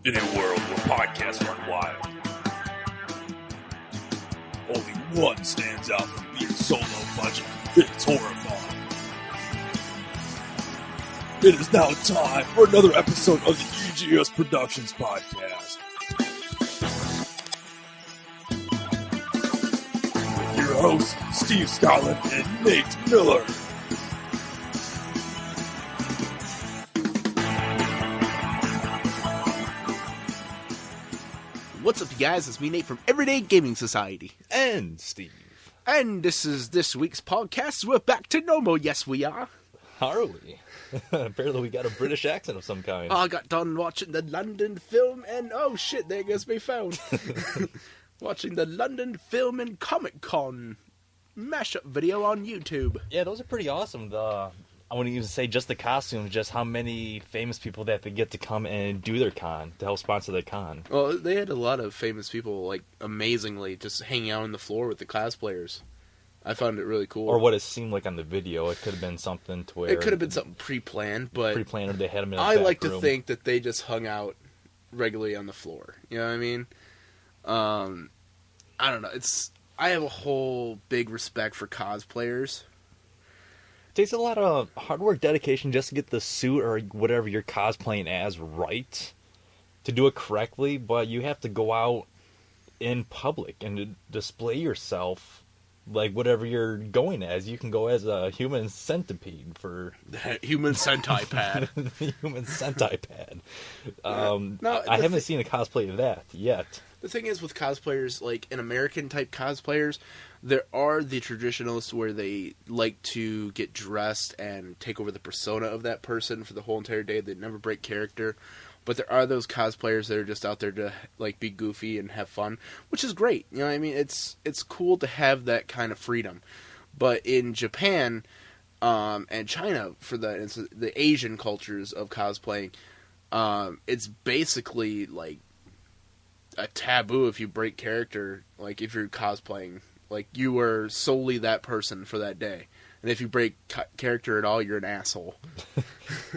In a world where podcasts run wild, only one stands out from being solo budget. It's horrifying. It is now time for another episode of the EGS Productions Podcast. With your hosts, Steve Scotland and Nate Miller. What's up, you guys? It's me, Nate, from Everyday Gaming Society. And Steve. And this is this week's podcast. We're back to normal. Yes, we are. Are we? Apparently we got a British accent of some kind. I got done watching the London film, and oh shit, there goes me phone. Watching the London Film and Comic Con mashup video on YouTube. Yeah, those are pretty awesome. I wouldn't even say just the costumes, just how many famous people that they get to come and do their con, to help sponsor their con. Well, they had a lot of famous people, like, amazingly, just hanging out on the floor with the cosplayers. I found it really cool. Or what it seemed like on the video. It could have been something to where... It could have been something pre-planned, but... Pre-planned, or they had them in a I back like room. to think that they just hung out regularly on the floor. You know what I mean? I don't know. I have a whole big respect for cosplayers. It takes a lot of hard work, dedication, just to get the suit or whatever you're cosplaying as right, to do it correctly, but you have to go out in public and to display yourself like whatever you're going as. You can go as a human centipede for... Human centipede. Human centipede. No, I haven't seen a cosplay of that yet. The thing is with cosplayers, like in American-type cosplayers, there are the traditionalists where they like to get dressed and take over the persona of that person for the whole entire day. They never break character. But there are those cosplayers that are just out there to like be goofy and have fun, which is great. You know what I mean? It's cool to have that kind of freedom. But in Japan and China, for the Asian cultures of cosplaying, it's basically like a taboo if you break character, like if you're cosplaying. Like, you are solely that person for that day. And if you break character at all, you're an asshole.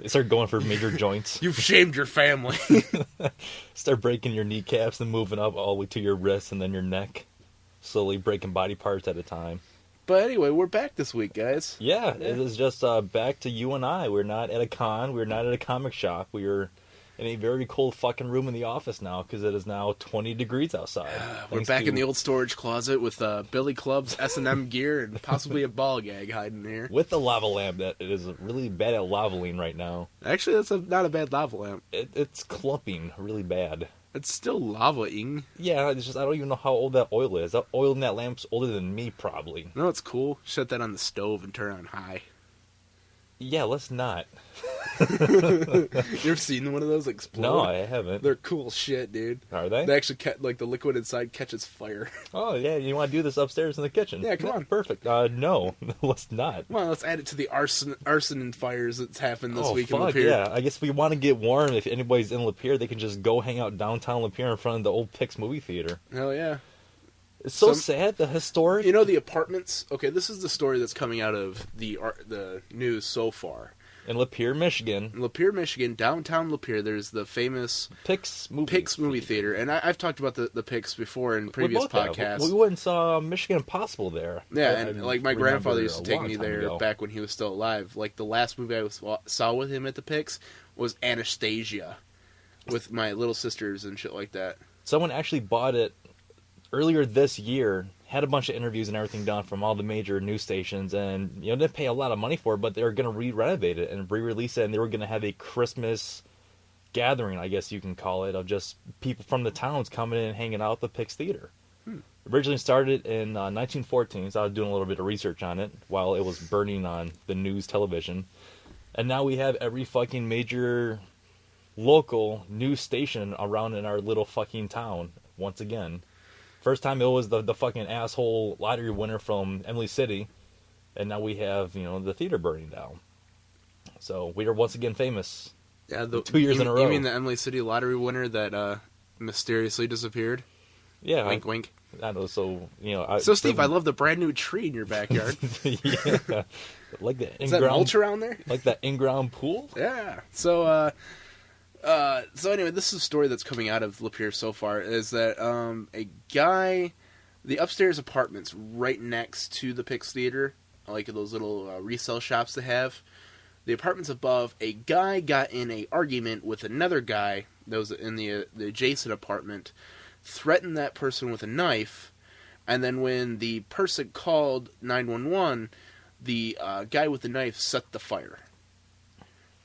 Start going for major joints. You've shamed your family. Start breaking your kneecaps and moving up all the way to your wrists and then your neck. Slowly breaking body parts at a time. But anyway, we're back this week, guys. Yeah, it is just back to you and I. We're not at a con. We're not at a comic shop. We are in a very cold fucking room in the office now because it is now 20 degrees outside. We're back in the old storage closet with Billy Club's S&M gear and possibly a ball gag hiding here. With the lava lamp that it is really bad at lavaing right now. Actually, that's not a bad lava lamp. It's clumping really bad. It's still lavaing. Yeah, it's just I don't even know how old that oil is. That oil in that lamp's older than me, probably. No, it's cool. Shut that on the stove and turn it on high. Yeah, let's not. You ever seen one of those explode? No, I haven't. They're cool shit, dude. Are they? They actually like the liquid inside catches fire. Oh yeah, you want to do this upstairs in the kitchen? Yeah, come on. Perfect. No, let's not. Well, let's add it to the arson and fires that's happened this week in fuck, Lapeer. Yeah, I guess if we want to get warm, if anybody's in Lapeer, they can just go hang out downtown Lapeer in front of the old Pix movie theater. Hell yeah. It's so sad, the historic... You know the apartments? Okay, this is the story that's coming out of the news so far. In Lapeer, Michigan. Lapeer, Michigan, downtown Lapeer, there's the famous Pix movie theater. And I've talked about the Pix before in previous podcasts. We went and saw Mission Impossible there. Yeah, and like my grandfather used to take me there back when he was still alive. Like the last movie I saw with him at the Pix was Anastasia with my little sisters and shit like that. Someone actually bought it earlier this year, had a bunch of interviews and everything done from all the major news stations, and didn't pay a lot of money for it, but they were going to re-renovate it and re-release it, and they were going to have a Christmas gathering, I guess you can call it, of just people from the towns coming in and hanging out at the Pix Theater. Originally started in 1914, so I was doing a little bit of research on it while it was burning on the news television, and now we have every fucking major local news station around in our little fucking town once again. First time it was the fucking asshole lottery winner from Emily City, and now we have, the theater burning down. So we are once again famous. Yeah, 2 years in a row. You mean the Emily City lottery winner that mysteriously disappeared? Yeah. Wink, wink. I know, so, So, Steve, I love the brand new tree in your backyard. Yeah. Like the Is that mulch around there? Like that in-ground pool? Yeah. So, So anyway, this is a story that's coming out of Lapeer so far, is that a guy, the upstairs apartments right next to the Pix Theater, like those little resale shops they have, the apartments above, a guy got in an argument with another guy that was in the adjacent apartment, threatened that person with a knife, and then when the person called 911, the guy with the knife set the fire.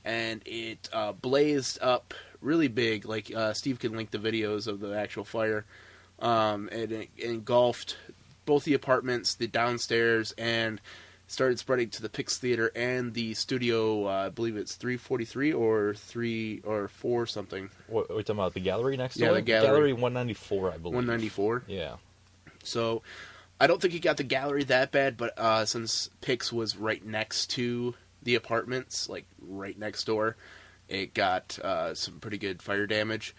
And it blazed up really big, like Steve can link the videos of the actual fire, and it engulfed both the apartments, the downstairs, and started spreading to the Pix Theater and the studio. I believe it's 343 or 3 or 4 something. What are we talking about? The gallery next door? Yeah, the gallery. 194, I believe. 194. Yeah. So I don't think it got the gallery that bad, but since Pix was right next to the apartments, like right next door, it got some pretty good fire damage.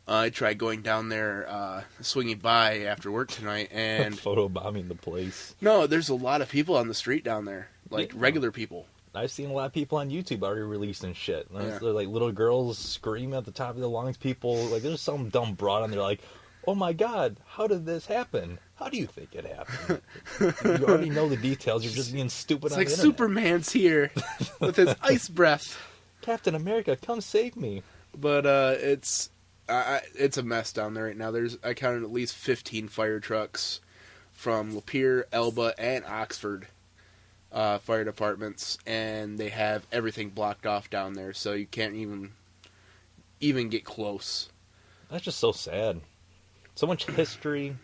I tried going down there, swinging by after work tonight, and photobombing the place. No, there's a lot of people on the street down there, like yeah. regular people. I've seen a lot of people on YouTube already releasing shit. Yeah. They're like little girls screaming at the top of their lungs. People like there's some dumb broad on there like, "Oh my God, how did this happen? How do you think it happened?" You already know the details. You're just being stupid. It's on like the internet. Superman's here with his ice breath. Captain America, come save me. But it's a mess down there right now. I counted at least 15 fire trucks from Lapeer, Elba, and Oxford fire departments, and they have everything blocked off down there, so you can't even get close. That's just so sad. So much history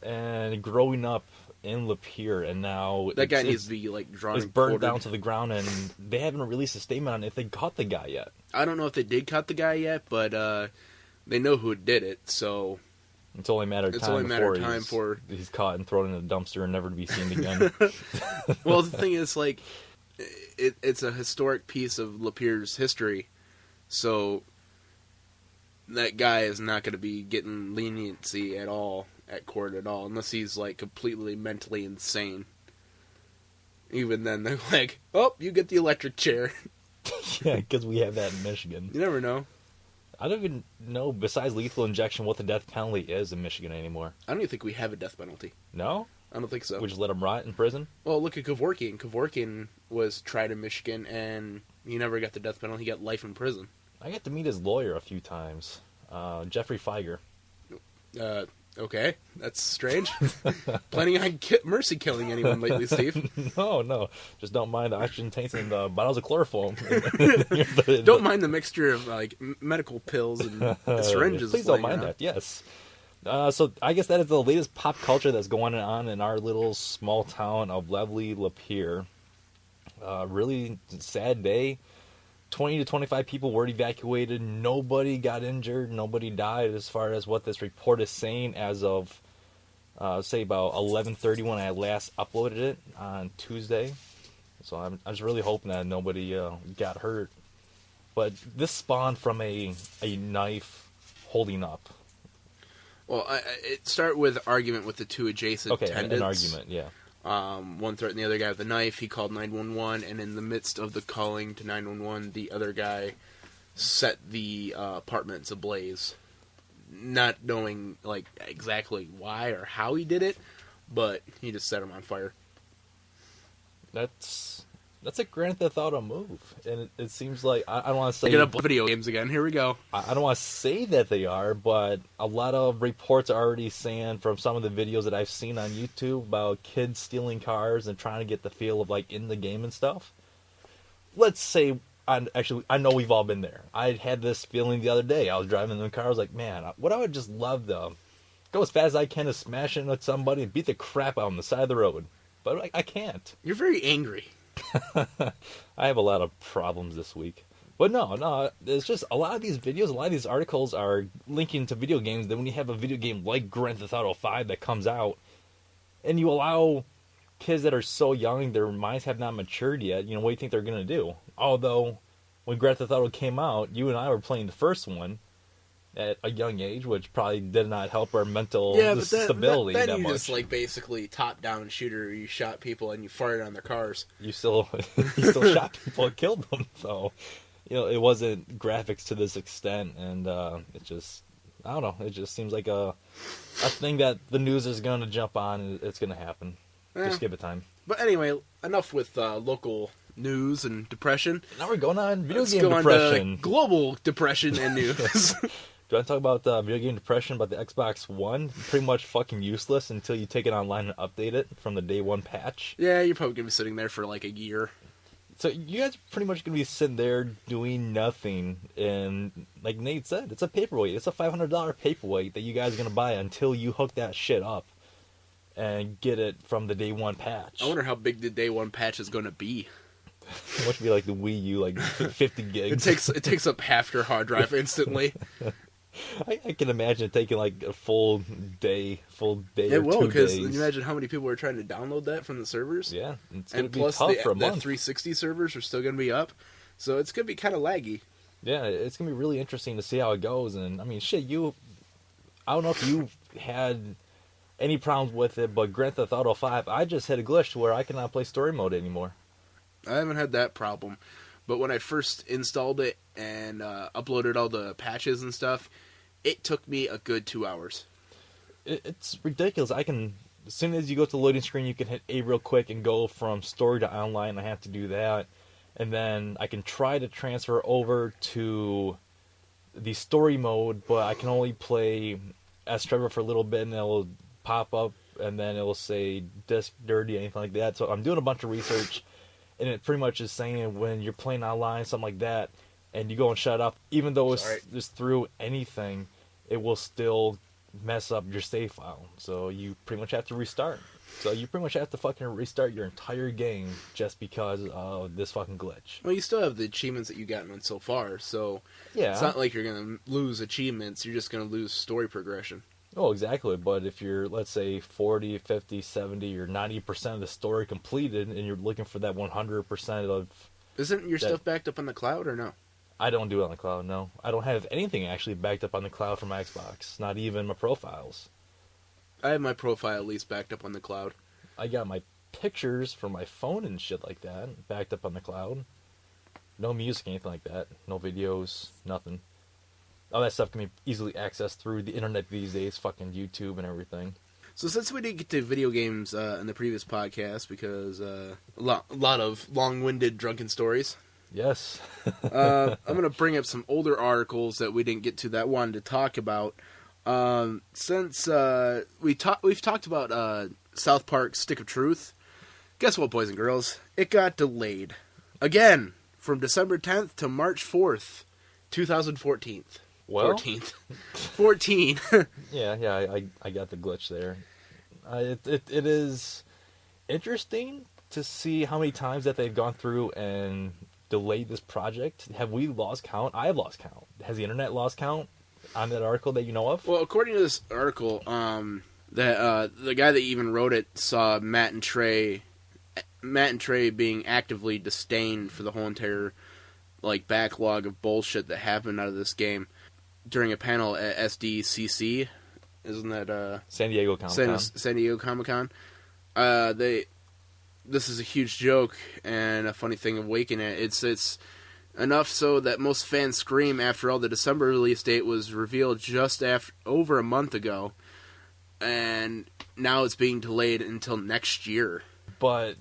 and growing up in Lapeer, and now that guy needs to be like drawn. It's burned down to the ground, and they haven't released a statement on if they caught the guy yet. I don't know if they did caught the guy yet, but they know who did it, so it's only a matter of time before he's caught and thrown in a dumpster and never to be seen again. Well, the thing is, like, it's a historic piece of Lapeer's history, so that guy is not going to be getting leniency at all at court at all, unless he's like completely mentally insane. Even then, they're like, "Oh, you get the electric chair." Yeah, because we have that in Michigan. You never know. I don't even know, besides lethal injection, what the death penalty is in Michigan anymore. I don't even think we have a death penalty. No? I don't think so. We just let him rot in prison? Well, look at Kevorkian. Kevorkian was tried in Michigan, and he never got the death penalty. He got life in prison. I got to meet his lawyer a few times. Jeffrey Feiger. Okay, that's strange. Planning on mercy killing anyone lately, Steve? No. Just don't mind the oxygen tanks and the bottles of chloroform. Don't mind the mixture of like medical pills and syringes. Please don't mind that, yes. So I guess that is the latest pop culture that's going on in our little small town of lovely Lapeer. Really sad day. 20 to 25 people were evacuated. Nobody got injured. Nobody died as far as what this report is saying as of, say, about 11:30 when I last uploaded it on Tuesday. So I'm just really hoping that nobody got hurt. But this spawned from a knife holding up. Well, it started with an argument with the two adjacent tenants. An argument, yeah. One threatened the other guy with a knife. He called 911, and in the midst of the calling to 911, the other guy set the apartments ablaze. Not knowing like exactly why or how he did it, but he just set them on fire. That's a Grand Theft Auto move, and it seems like I don't want to say get up video games again. Here we go. I don't want to say that they are, but a lot of reports are already saying from some of the videos that I've seen on YouTube about kids stealing cars and trying to get the feel of like in the game and stuff. Let's say, I know we've all been there. I had this feeling the other day. I was driving in the car. I was like, man, what I would just love to go as fast as I can to smash into somebody and beat the crap out on the side of the road, but I can't. You're very angry. I have a lot of problems this week. But no, it's just a lot of these videos, a lot of these articles are linking to video games. Then when you have a video game like Grand Theft Auto 5 that comes out, and you allow kids that are so young, their minds have not matured yet, what do you think they're going to do? Although, when Grand Theft Auto came out, you and I were playing the first one at a young age, which probably did not help our mental stability then that you much. just like basically top-down shooter. You shot people and you fired on their cars. You still shot people and killed them. So, it wasn't graphics to this extent, and it just, I don't know, it just seems like a thing that the news is going to jump on, and it's going to happen. Just give it time. But anyway, enough with local news and depression. Now we're going on video Let's game go depression. On to global depression and news. Do I talk about video game depression, about the Xbox One? Pretty much fucking useless until you take it online and update it from the day one patch. Yeah, you're probably going to be sitting there for like a year. So you guys are pretty much going to be sitting there doing nothing. And like Nate said, it's a paperweight. It's a $500 paperweight that you guys are going to buy until you hook that shit up and get it from the day one patch. I wonder how big the day one patch is going to be. It must be like the Wii U, like 50 gigs. It takes up half your hard drive instantly. I can imagine it taking like a full day It will, because days. imagine how many people are trying to download that from the servers. Yeah, it's going and to be plus tough for a the month. 360 servers are still going to be up, so it's going to be kind of laggy. Yeah, it's going to be really interesting to see how it goes. And I mean, shit, I don't know if you had any problems with it, but Grand Theft Auto 5, I just hit a glitch where I cannot play story mode anymore. I haven't had that problem, but when I first installed it and uploaded all the patches and stuff, it took me a good 2 hours. It's ridiculous. As soon as you go to the loading screen, you can hit A real quick and go from story to online. I have to do that. And then I can try to transfer over to the story mode, but I can only play as Trevor for a little bit, and it'll pop up, and then it'll say disk dirty, anything like that. So I'm doing a bunch of research, and it pretty much is saying when you're playing online, something like that, and you go and shut up, even though it's just through anything, it will still mess up your save file. So you pretty much have to restart. So you pretty much have to fucking restart your entire game just because of this fucking glitch. Well, you still have the achievements that you've gotten so far, so Yeah. it's not like you're going to lose achievements, you're just going to lose story progression. Oh, exactly. But if you're, let's say, 40, 50, 70, or 90% of the story completed, and you're looking for that 100% of... Isn't your stuff backed up on the cloud, or no? I don't do it on the cloud, no. I don't have anything actually backed up on the cloud for my Xbox. Not even my profiles. I have my profile at least backed up on the cloud. I got my pictures from my phone and shit like that backed up on the cloud. No music, anything like that. No videos, nothing. All that stuff can be easily accessed through the internet these days, fucking YouTube and everything. So since we didn't get to video games in the previous podcast because a lot of long-winded drunken stories, Yes. I'm going to bring up some older articles that we didn't get to that I wanted to talk about. Since we've talked about South Park's Stick of Truth, guess what, boys and girls? It got delayed again from December 10th to March 4th, 2014. Well, 14th. 14. yeah, I got the glitch there. It is interesting to see how many times that they've gone through and delayed this project. Have we lost count? I have lost count. Has the internet lost count on that article that you know of? Well, according to this article, that the guy that even wrote it saw Matt and Trey being actively disdained for the whole entire backlog of bullshit that happened out of this game during a panel at SDCC. Isn't that San Diego Comic-Con? San Diego Comic-Con. This is a huge joke and a funny thing of waking it. It's enough so that most fans scream after all the December release date was revealed just over a month ago, and now it's being delayed until next year. But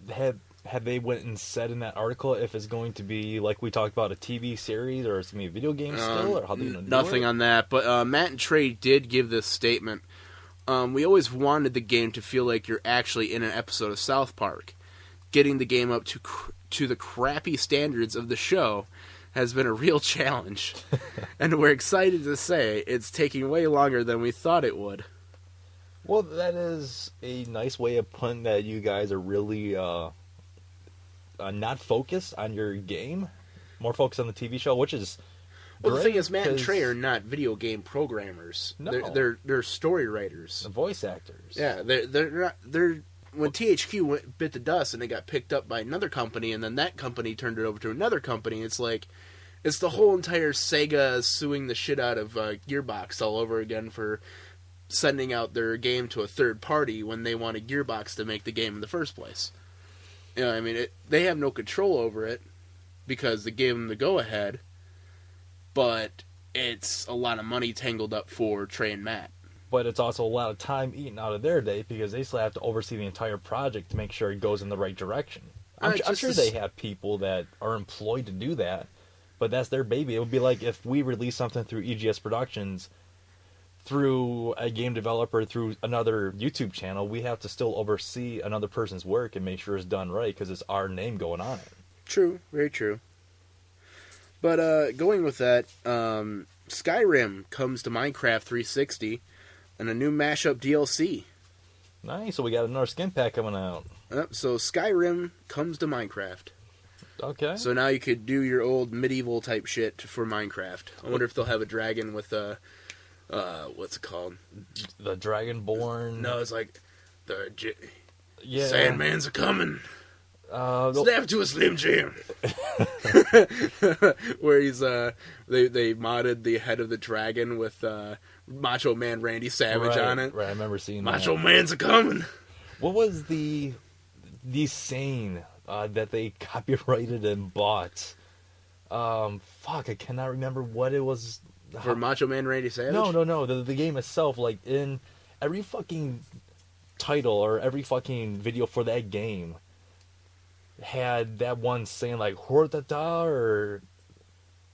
have they went and said in that article if it's going to be, like we talked about, a TV series or it's going to be a video game still, or how they going to do nothing it? on that. But Matt and Trey did give this statement. We always wanted the game to feel like you're actually in an episode of South Park. Getting the game up to the crappy standards of the show has been a real challenge. And we're excited to say it's taking way longer than we thought it would. Well, that is a nice way of putting that you guys are really not focused on your game, more focused on the TV show, which is well, great, the thing is, Matt and 'cause Trey are not video game programmers. No. They're story writers. the voice actors. Yeah, they're not. They're when THQ bit the dust and it got picked up by another company, and then that company turned it over to another company. It's the whole entire Sega suing the shit out of Gearbox all over again for sending out their game to a third party when they wanted Gearbox to make the game in the first place. You know, I mean, they have no control over it because they gave them the go-ahead, but it's a lot of money tangled up for Trey and Matt. But it's also a lot of time eaten out of their day because they still have to oversee the entire project to make sure it goes in the right direction. I'm sure they have people that are employed to do that, but that's their baby. It would be like if we release something through EGS Productions, through a game developer, through another YouTube channel, we have to still oversee another person's work and make sure it's done right because it's our name going on it. True, very true. But going with that, Skyrim comes to Minecraft 360 and a new mashup DLC. Nice, so we got another skin pack coming out. Yep, so Skyrim comes to Minecraft. Okay. So now you could do your old medieval type shit for Minecraft. I wonder if they'll have a dragon with what's it called? The Dragonborn. No, it's like yeah. Sandman's a coming. Snap to a Slim Jim. Where he's they modded the head of the dragon with Macho Man Randy Savage on it. Right, I remember seeing Macho that. Man's a coming. What was the saying that they copyrighted and bought? Fuck, I cannot remember what it was. For Macho Man Randy Savage? No. The game itself, like in every fucking title or every fucking video for that game had that one saying like "Hortata" or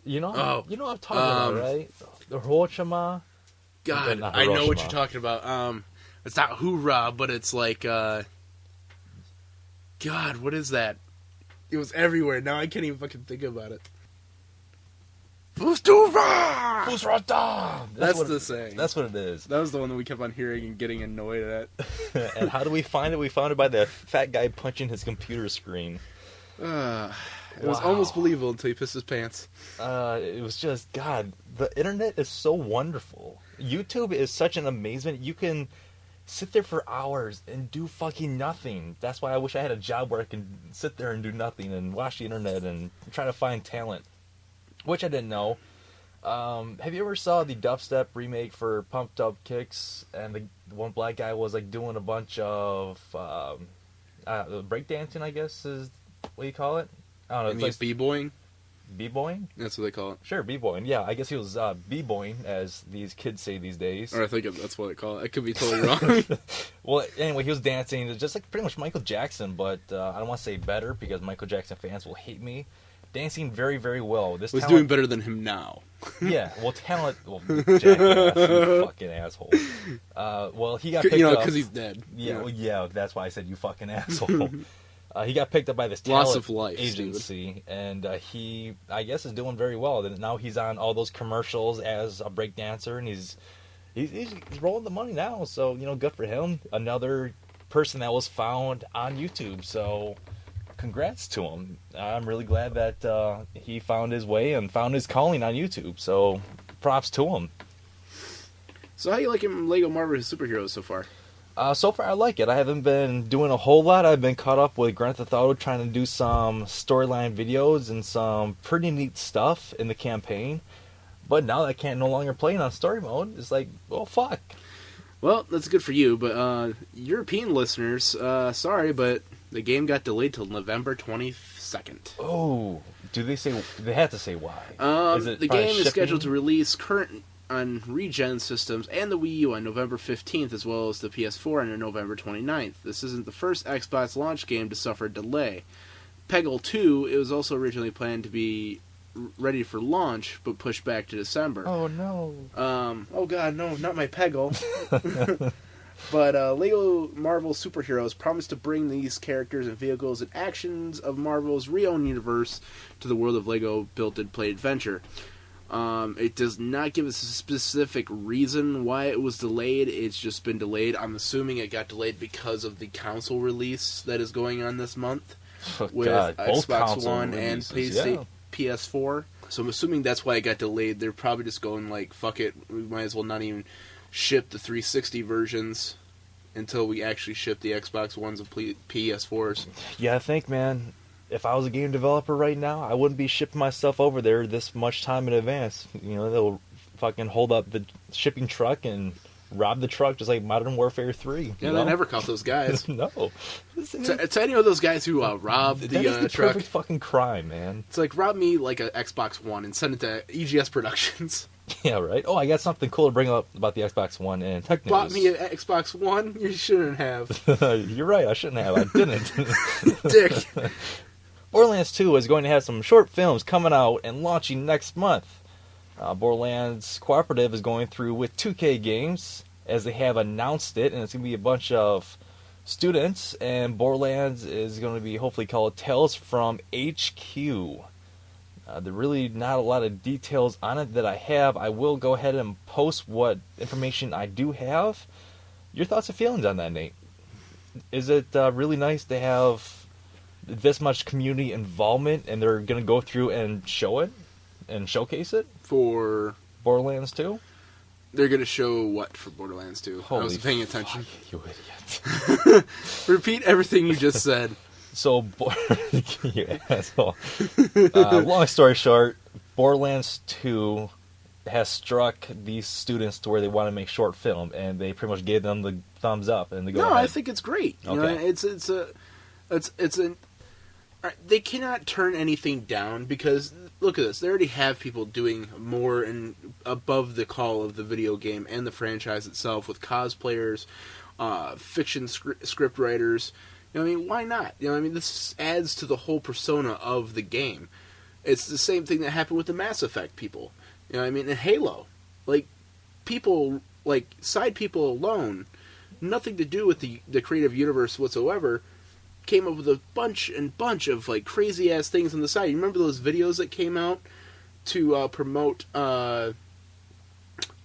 you know what I'm talking about, right? The Hiroshima. God, I know what you're talking about. It's not hoorah, but it's like God, what is that? It was everywhere. Now I can't even fucking think about it. Fustura! Fusrata! That's the saying. That's what it is. That was the one that we kept on hearing and getting annoyed at. And how do we find it? We found it by the fat guy punching his computer screen. It was almost believable until he pissed his pants. It was just, God, the internet is so wonderful. YouTube is such an amazement. You can sit there for hours and do fucking nothing. That's why I wish I had a job where I can sit there and do nothing and watch the internet and try to find talent. Which I didn't know. Have you ever saw the dubstep remake for Pumped Up Kicks? And the one black guy was like doing a bunch of breakdancing, I guess is what you call it. I don't know. You mean b-boying? B-boying? That's what they call it. Sure, b-boying. Yeah, I guess he was b-boying, as these kids say these days. Or I think that's what they call it. I could be totally wrong. Well, anyway, he was dancing just like pretty much Michael Jackson, but I don't want to say better because Michael Jackson fans will hate me. Dancing very, very well. This was doing better than him now. Yeah, well, talent... Well, jackass, you fucking asshole. Well, he got picked up... because he's dead. Yeah, well, yeah, that's why I said you fucking asshole. He got picked up by this talent agency, and he, I guess, is doing very well. Now he's on all those commercials as a breakdancer, and he's rolling the money now, so, good for him. Another person that was found on YouTube, so... Congrats to him. I'm really glad that he found his way and found his calling on YouTube. So, props to him. So, how you liking Lego Marvel Superheroes so far? So far, I like it. I haven't been doing a whole lot. I've been caught up with Grand Theft Auto, trying to do some storyline videos and some pretty neat stuff in the campaign. But now that I can't no longer play it on story mode, it's like, well, fuck. Well, that's good for you, but European listeners, sorry, but the game got delayed till November 22nd. Oh, they have to say why? The game is scheduled to release current on regen systems and the Wii U on November 15th, as well as the PS4 on November 29th. This isn't the first Xbox launch game to suffer a delay. Peggle 2, it was also originally planned to be ready for launch, but pushed back to December. Oh, no. Oh, God, no, not my Peggle. But Lego Marvel Superheroes promised to bring these characters and vehicles and actions of Marvel's re-owned universe to the world of Lego Build and Play Adventure. It does not give us a specific reason why it was delayed. It's just been delayed. I'm assuming it got delayed because of the console release that is going on this month with Xbox One and PS4. So I'm assuming that's why it got delayed. They're probably just going like, fuck it, we might as well not even ship the 360 versions until we actually ship the Xbox Ones and PS4s. Yeah, I think, man, if I was a game developer right now, I wouldn't be shipping my stuff over there this much time in advance. They'll fucking hold up the shipping truck and rob the truck just like Modern Warfare 3. Yeah, they never caught those guys. No. To any of those guys who robbed the that is the truck, perfect fucking crime, man. it's like rob me like an Xbox One and send it to EGS Productions. Yeah, right? Oh, I got something cool to bring up about the Xbox One and tech news. Bought me an Xbox One? You shouldn't have. You're right, I shouldn't have. I didn't. Dick. Borderlands 2 is going to have some short films coming out and launching next month. Borderlands Cooperative is going through with 2K Games, as they have announced it, and it's going to be a bunch of students, and Borderlands is going to be hopefully called Tales from HQ. There are really not a lot of details on it that I have. I will go ahead and post what information I do have. Your thoughts and feelings on that, Nate? Is it really nice to have this much community involvement, and they're going to go through and show it and showcase it For Borderlands 2? They're going to show what for Borderlands 2? I wasn't paying attention. You idiot. Repeat everything you just said. So, you asshole. Long story short, Borderlands 2 has struck these students to where they want to make short film, and they pretty much gave them the thumbs up. And they go, no, I think it's great. You know, Okay. it's an. They cannot turn anything down because look at this. They already have people doing more and above the call of the video game and the franchise itself with cosplayers, fiction script writers. You know, I mean, why not? You know, I mean, this adds to the whole persona of the game. It's the same thing that happened with the Mass Effect people. You know, I mean, in Halo, like people, like side people alone, nothing to do with the creative universe whatsoever, came up with a bunch of like crazy ass things on the side. You remember those videos that came out to promote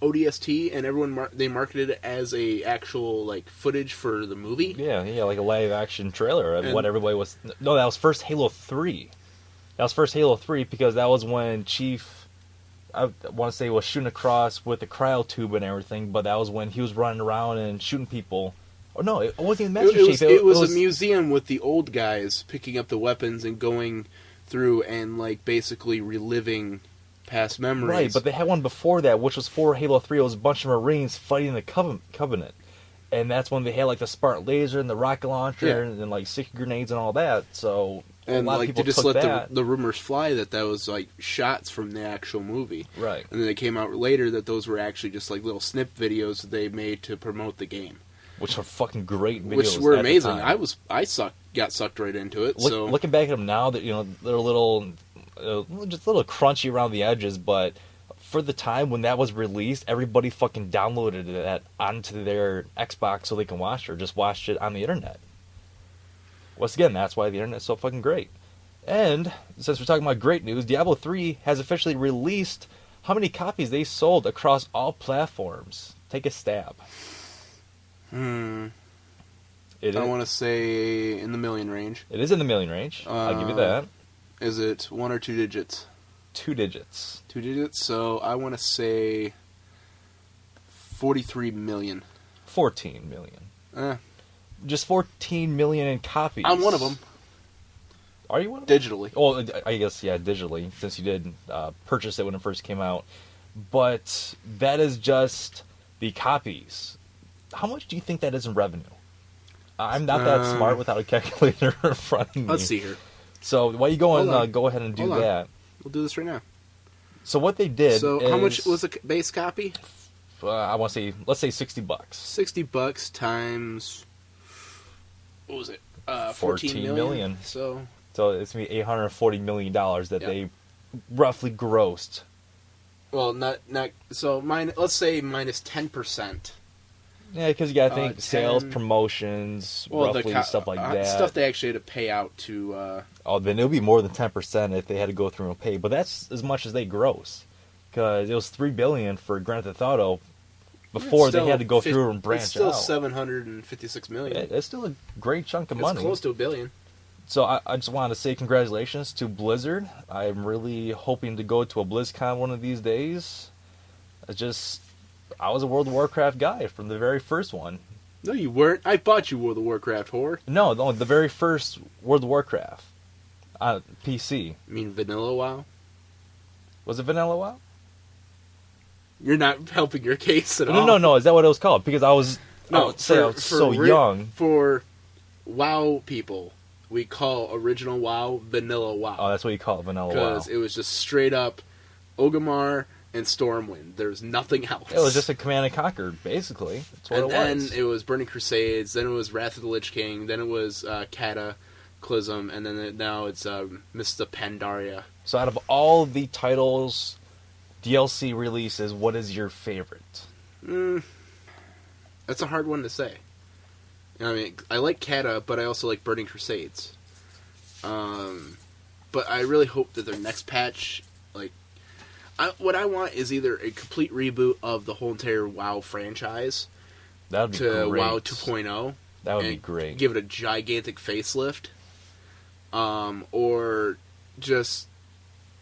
ODST, and everyone they marketed it as a actual like footage for the movie. Yeah, like a live action trailer of what everybody was. No, that was first Halo 3. That was first Halo 3 because that was when Chief, I want to say, was shooting across with the cryo tube and everything. But that was when he was running around and shooting people. Oh no, it wasn't even Master Chief. It was a museum with the old guys picking up the weapons and going through and like basically reliving past memories. Right, but they had one before that, which was for Halo 3. It was a bunch of Marines fighting the Covenant. And that's when they had like the Spartan laser and the rocket launcher and like sticky grenades and all that. So and a lot like of people to just took let that. the rumors fly that was like shots from the actual movie. Right. And then they came out later that those were actually just like little snip videos that they made to promote the game. Which are fucking great videos. Which were at the amazing. time. Got sucked right into it. So Looking back at them now, that they're a little, just a little crunchy around the edges, but for the time when that was released, everybody fucking downloaded that onto their Xbox so they can watch it, or just watched it on the internet. Once again, that's why the internet's so fucking great. And since we're talking about great news, Diablo 3 has officially released how many copies they sold across all platforms. Take a stab. I want to say in the million range. It is in the million range. I'll give you that. Is it 1 or 2 digits? 2 digits. 2 digits. So I want to say 43 million. 14 million. Eh. Just 14 million in copies. I'm one of them. Are you one of them? Digitally. Oh, I guess, yeah, digitally, since you did purchase it when it first came out. But that is just the copies. How much do you think that is in revenue? I'm not that smart without a calculator in front of me. Let's see here. So while you go and go ahead and do that. We'll do this right now. So what they did. So is, how much was the base copy? I want to say, let's say $60. $60 times. What was it? 14 million. So it's gonna be $840 million that they roughly grossed. Well, not so let's say minus 10%. Yeah, because you gotta think 10, sales, promotions, roughly stuff like that. Stuff they actually had to pay out to. Then it would be more than 10% if they had to go through and pay. But that's as much as they gross, because it was $3 billion for Grand Theft Auto before they had to go through and branch out. It's still $756 million. It's still a great chunk of money. It's close to $1 billion. So I just wanted to say congratulations to Blizzard. I'm really hoping to go to a BlizzCon one of these days. I was a World of Warcraft guy from the very first one. No, you weren't. I bought you World of Warcraft, whore. No, the very first World of Warcraft on PC. You mean Vanilla WoW? Was it Vanilla WoW? You're not helping your case at all. No. Is that what it was called? Because I was so young. For WoW people, we call original WoW Vanilla WoW. Oh, that's what you call it, Vanilla WoW. Because it was just straight up Orgrimmar and Stormwind. There's nothing else. It was just a Command and Conquer, basically. That's what it was. And then it was Burning Crusades, then it was Wrath of the Lich King, then it was Cataclysm, and then now it's Mists of Pandaria. So out of all the titles, DLC releases, what is your favorite? That's a hard one to say. I mean, I like Cata, but I also like Burning Crusades. But I really hope that their next patch, what I want is either a complete reboot of the whole entire WoW franchise That would be to great. WoW 2.0. That would be great. Give it a gigantic facelift. Or just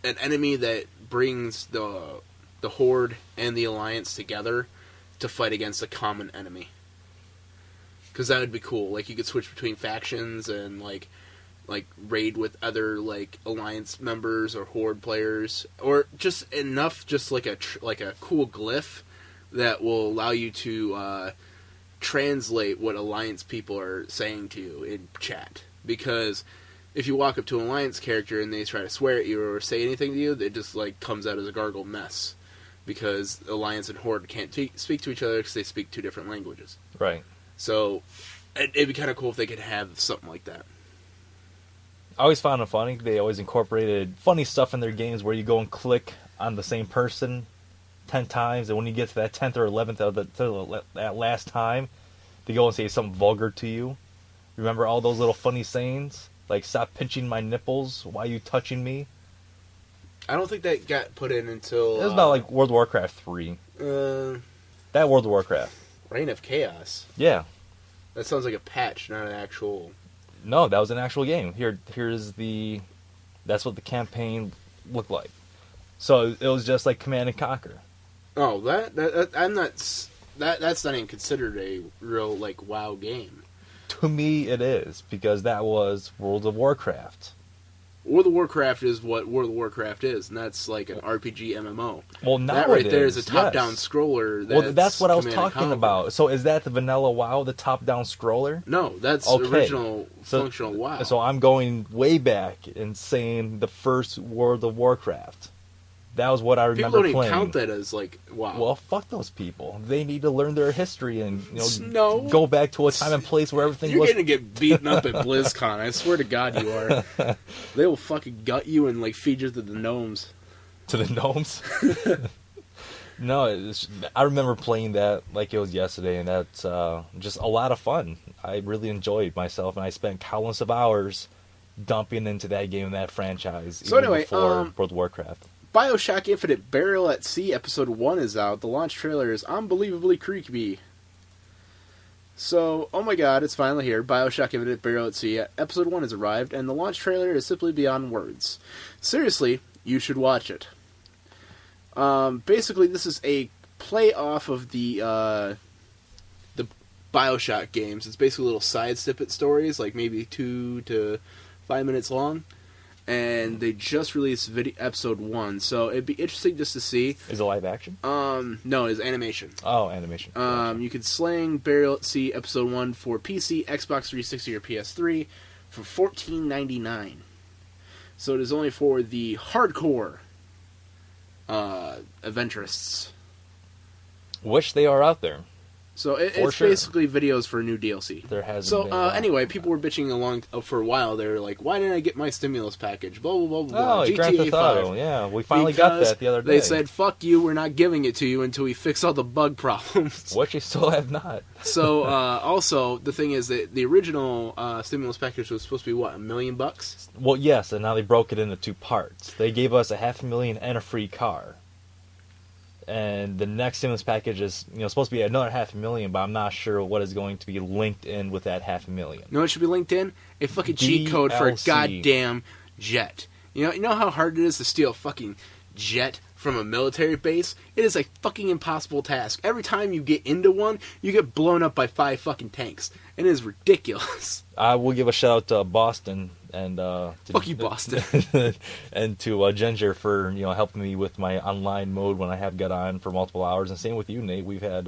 an enemy that brings the Horde and the Alliance together to fight against a common enemy. Because that would be cool. Like, you could switch between factions and, like raid with other, Alliance members or Horde players. Or just enough, just like a cool glyph that will allow you to translate what Alliance people are saying to you in chat. Because if you walk up to an Alliance character and they try to swear at you or say anything to you, it just, comes out as a gargled mess. Because Alliance and Horde can't speak to each other because they speak two different languages. Right. So, it'd be kind of cool if they could have something like that. I always found it funny. They always incorporated funny stuff in their games where you go and click on the same person 10 times, and when you get to that 10th or 11th of that last time, they go and say something vulgar to you. Remember all those little funny sayings? Like, stop pinching my nipples, why are you touching me? I don't think that got put in until... It was about, World of Warcraft 3. That World of Warcraft. Reign of Chaos. Yeah. That sounds like a patch, not an actual... No, that was an actual game. Here's the... That's what the campaign looked like. So it was just like Command and Conquer. Oh, that I'm not... That's not even considered a real, WoW game. To me, it is, because that was World of Warcraft. World of Warcraft is what World of Warcraft is, and that's like an RPG MMO. Well, now that right it there is a top-down scroller. That's what I was Command talking about. So is that the vanilla WoW, the top-down scroller? No, that's Okay. original functional WoW. So I'm going way back and saying the first World of Warcraft. That was what I remember playing. People don't playing. even count that as WoW. Well, fuck those people. They need to learn their history and No. go back to a time and place where everything You're was. gonna get beaten up at BlizzCon. I swear to God, you are. They will fucking gut you and feed you to the gnomes. To the gnomes? No, I remember playing that like it was yesterday, and that's just a lot of fun. I really enjoyed myself, and I spent countless of hours dumping into that game and that franchise. So anyway, before World of Warcraft. BioShock Infinite Burial at Sea Episode 1 is out. The launch trailer is unbelievably creepy. So, oh my god, it's finally here. BioShock Infinite Burial at Sea Episode 1 has arrived, and the launch trailer is simply beyond words. Seriously, you should watch it. Basically, this is a play off of the BioShock games. It's basically little side snippet stories, maybe 2 to 5 minutes long. And they just released episode 1, so it'd be interesting just to see. Is it live action? No, it's animation. Oh, animation. Gotcha. You could slang Burial at Sea episode 1 for PC, Xbox 360, or PS3 for $14.99. So it is only for the hardcore adventurists. Which they are out there. So it's sure. basically videos for new DLC. There has So been anyway, people were bitching along for a while. They were like, "Why didn't I get my stimulus package?" Blah blah blah blah. Oh, GTA Grand Theft 5. Auto. Yeah, we finally got that the other day. They said, "Fuck you, we're not giving it to you until we fix all the bug problems." Which you still have not. So also the thing is that the original stimulus package was supposed to be what, $1 million? Well, yes, and now they broke it into 2 parts. They gave us $500,000 and a free car. And the next stimulus package is, supposed to be another $500,000, but I'm not sure what is going to be linked in with that $500,000. You know what should be linked in? A fucking cheat code for a DLC. goddamn jet. You know how hard it is to steal a fucking jet from a military base, it is a fucking impossible task. Every time you get into one, you get blown up by 5 fucking tanks. And it is ridiculous. I will give a shout out to Boston and fuck you, Boston, and to Ginger for helping me with my online mode when I have got on for multiple hours. And same with you, Nate. We've had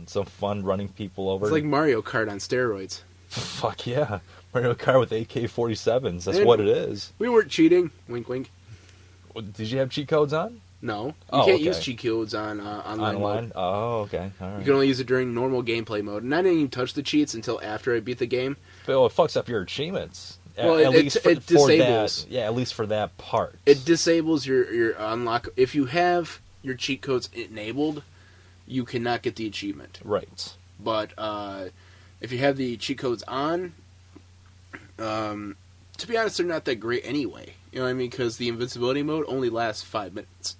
some fun running people over. It's like Mario Kart on steroids. Fuck yeah, Mario Kart with AK-47s. That's what it is. We weren't cheating. Wink, wink. Did you have cheat codes on? No, you can't use cheat codes on online mode. Oh, okay. All right. You can only use it during normal gameplay mode. And I didn't even touch the cheats until after I beat the game. But it fucks up your achievements. Well, it disables. That, at least for that part. It disables your unlock. If you have your cheat codes enabled, you cannot get the achievement. Right. But if you have the cheat codes on, to be honest, they're not that great anyway. You know what I mean? Because the invincibility mode only lasts 5 minutes.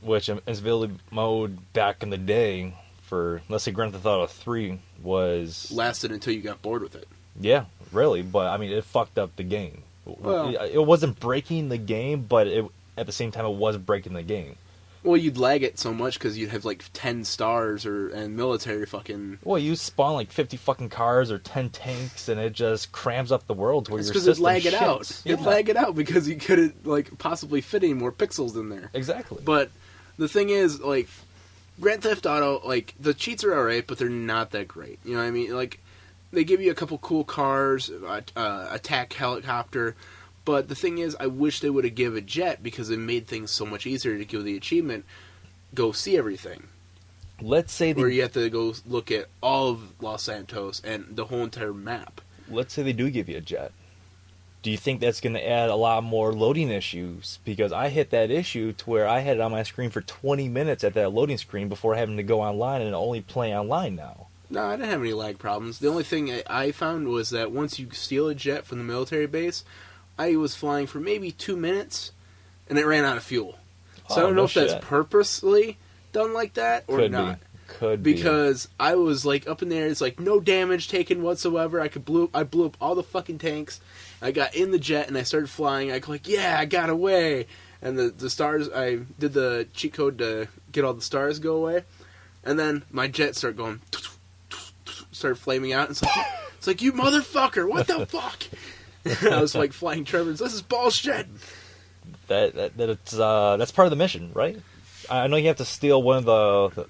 Which invincibility mode back in the day for, let's say, Grand Theft Auto 3 lasted until you got bored with it. Yeah, really. But, I mean, it fucked up the game. Well, it wasn't breaking the game, but at the same time, it was breaking the game. Well, you'd lag it so much because you'd have like 10 stars and military fucking. Well, you spawn like 50 fucking cars or 10 tanks, and it just crams up the world where it's your system system lag it shits. out. Yeah. It'd lag it out because you couldn't like possibly fit any more pixels in there. Exactly. But the thing is, like, Grand Theft Auto, like, the cheats are alright, but they're not that great. You know what I mean? Like, they give you a couple cool cars, attack helicopter. But the thing is, I wish they would have given a jet because it made things so much easier to give the achievement. Go see everything. Let's say where you have to go look at all of Los Santos and the whole entire map. Let's say they do give you a jet. Do you think that's going to add a lot more loading issues? Because I hit that issue to where I had it on my screen for 20 minutes at that loading screen before having to go online and only play online now. No, I didn't have any lag problems. The only thing I found was that once you steal a jet from the military base, I was flying for maybe 2 minutes, and it ran out of fuel. So I don't know if that's purposely done like that or not. Could be. Because I was like up in there, it's like no damage taken whatsoever. I blew up all the fucking tanks. I got in the jet and I started flying. I go like, yeah, I got away. And the stars, I did the cheat code to get all the stars go away. And then my jet started going, started flaming out. It's like you motherfucker, what the fuck? And I was like flying Trevor's. This is bullshit. That's part of the mission, right? I know you have to steal one of the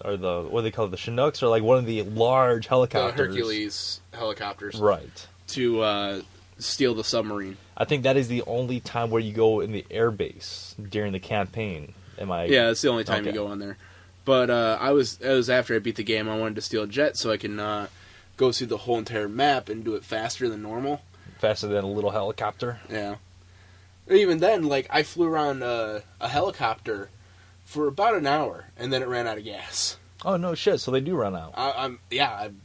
what do they call it, the Chinooks, or like one of the large helicopters. The Hercules helicopters. Right. To steal the submarine. I think that is the only time where you go in the air base during the campaign. Yeah, it's the only time you go on there. But it was after I beat the game. I wanted to steal a jet so I can go through the whole entire map and do it faster than normal. Faster than a little helicopter. Yeah. Even then, like, I flew around a helicopter for about an hour, and then it ran out of gas. Oh, no shit, so they do run out. I'm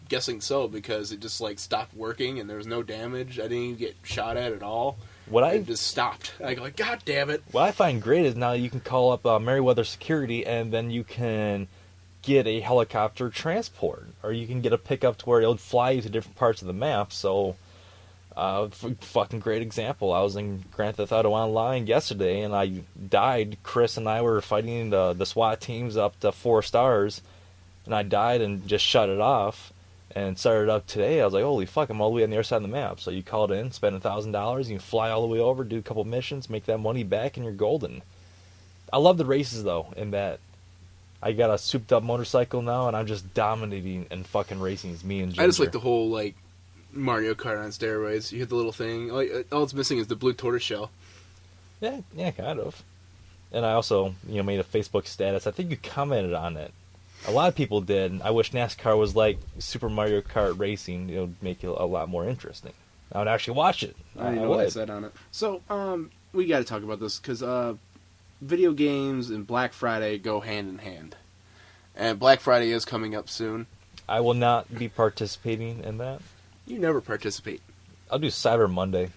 guessing so, because it just, like, stopped working, and there was no damage. I didn't even get shot at all. It just stopped. I go like, God damn it. What I find great is now you can call up Meriwether Security, and then you can get a helicopter transport, or you can get a pickup to where it'll fly you to different parts of the map, so... fucking great example. I was in Grand Theft Auto Online yesterday, and I died. Chris and I were fighting the SWAT teams up to 4 stars, and I died and just shut it off and started up today. I was like, holy fuck, I'm all the way on the other side of the map. So you call it in, spend $1,000, you fly all the way over, do a couple missions, make that money back, and you're golden. I love the races, though, in that I got a souped-up motorcycle now, and I'm just dominating and fucking racing. It's me and Ginger. I just like the whole, like, Mario Kart on steroids. You hit the little thing. Like, all it's missing is the blue tortoise shell. Yeah, kind of. And I also, made a Facebook status. I think you commented on it. A lot of people did. I wish NASCAR was like Super Mario Kart racing. It would make it a lot more interesting. I would actually watch it. I know what I said on it. So, we got to talk about this because video games and Black Friday go hand in hand. And Black Friday is coming up soon. I will not be participating in that. You never participate. I'll do Cyber Monday.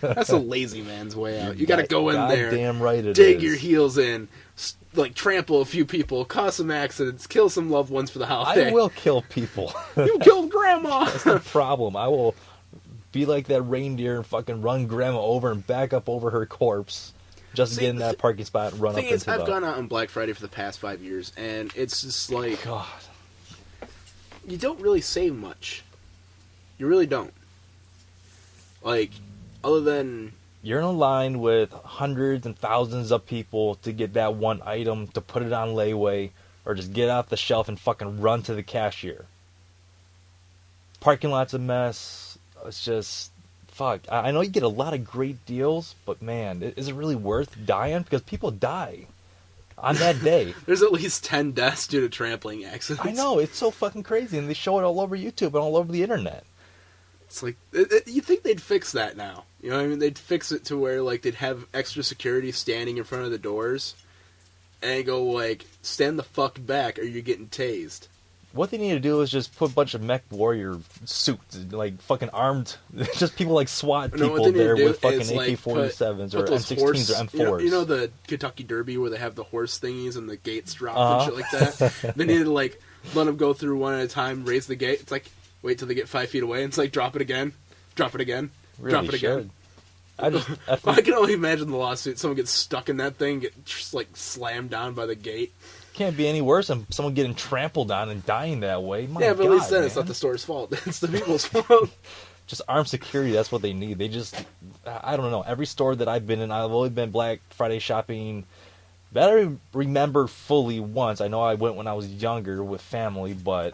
That's a lazy man's way out. You got to go in there, damn right it dig is. your heels in, like trample a few people, cause some accidents, kill some loved ones for the holiday. I will kill people. You killed Grandma. That's the problem. I will be like that reindeer and fucking run Grandma over and back up over her corpse. just to get in that parking spot and run up into into I've gone out on Black Friday for the past 5 years, and it's just like... God. You don't really save much. You really don't. Like, other than... You're in a line with hundreds and thousands of people to get that one item, to put it on layaway, or just get off the shelf and fucking run to the cashier. Parking lot's a mess. It's just... Fuck. I know you get a lot of great deals, but man, is it really worth dying? Because people die on that day. There's at least 10 deaths due to trampling accidents. I know, it's so fucking crazy, and they show it all over YouTube and all over the internet. It's like, you think they'd fix that now. You know what I mean? They'd fix it to where, like, they'd have extra security standing in front of the doors, and go, like, stand the fuck back or you're getting tased. What they need to do is just put a bunch of mech warrior suits, like fucking armed, just people like SWAT people there with fucking AK-47s or M16s or M4s. You know the Kentucky Derby where they have the horse thingies and the gates drop and shit like that? They need to like let them go through one at a time, raise the gate. It's like, wait till they get 5 feet away and it's like, drop it again, drop it again, really drop it should. again. I can only imagine the lawsuit. Someone gets stuck in that thing, get just like slammed down by the gate. Can't be any worse than someone getting trampled on and dying that way. My but God, at least then man. it's not the store's fault. It's the people's fault. Just armed security, that's what they need. They just, I don't know, every store that I've been in, I've only been Black Friday shopping that I remember fully once. I know I went when I was younger with family, but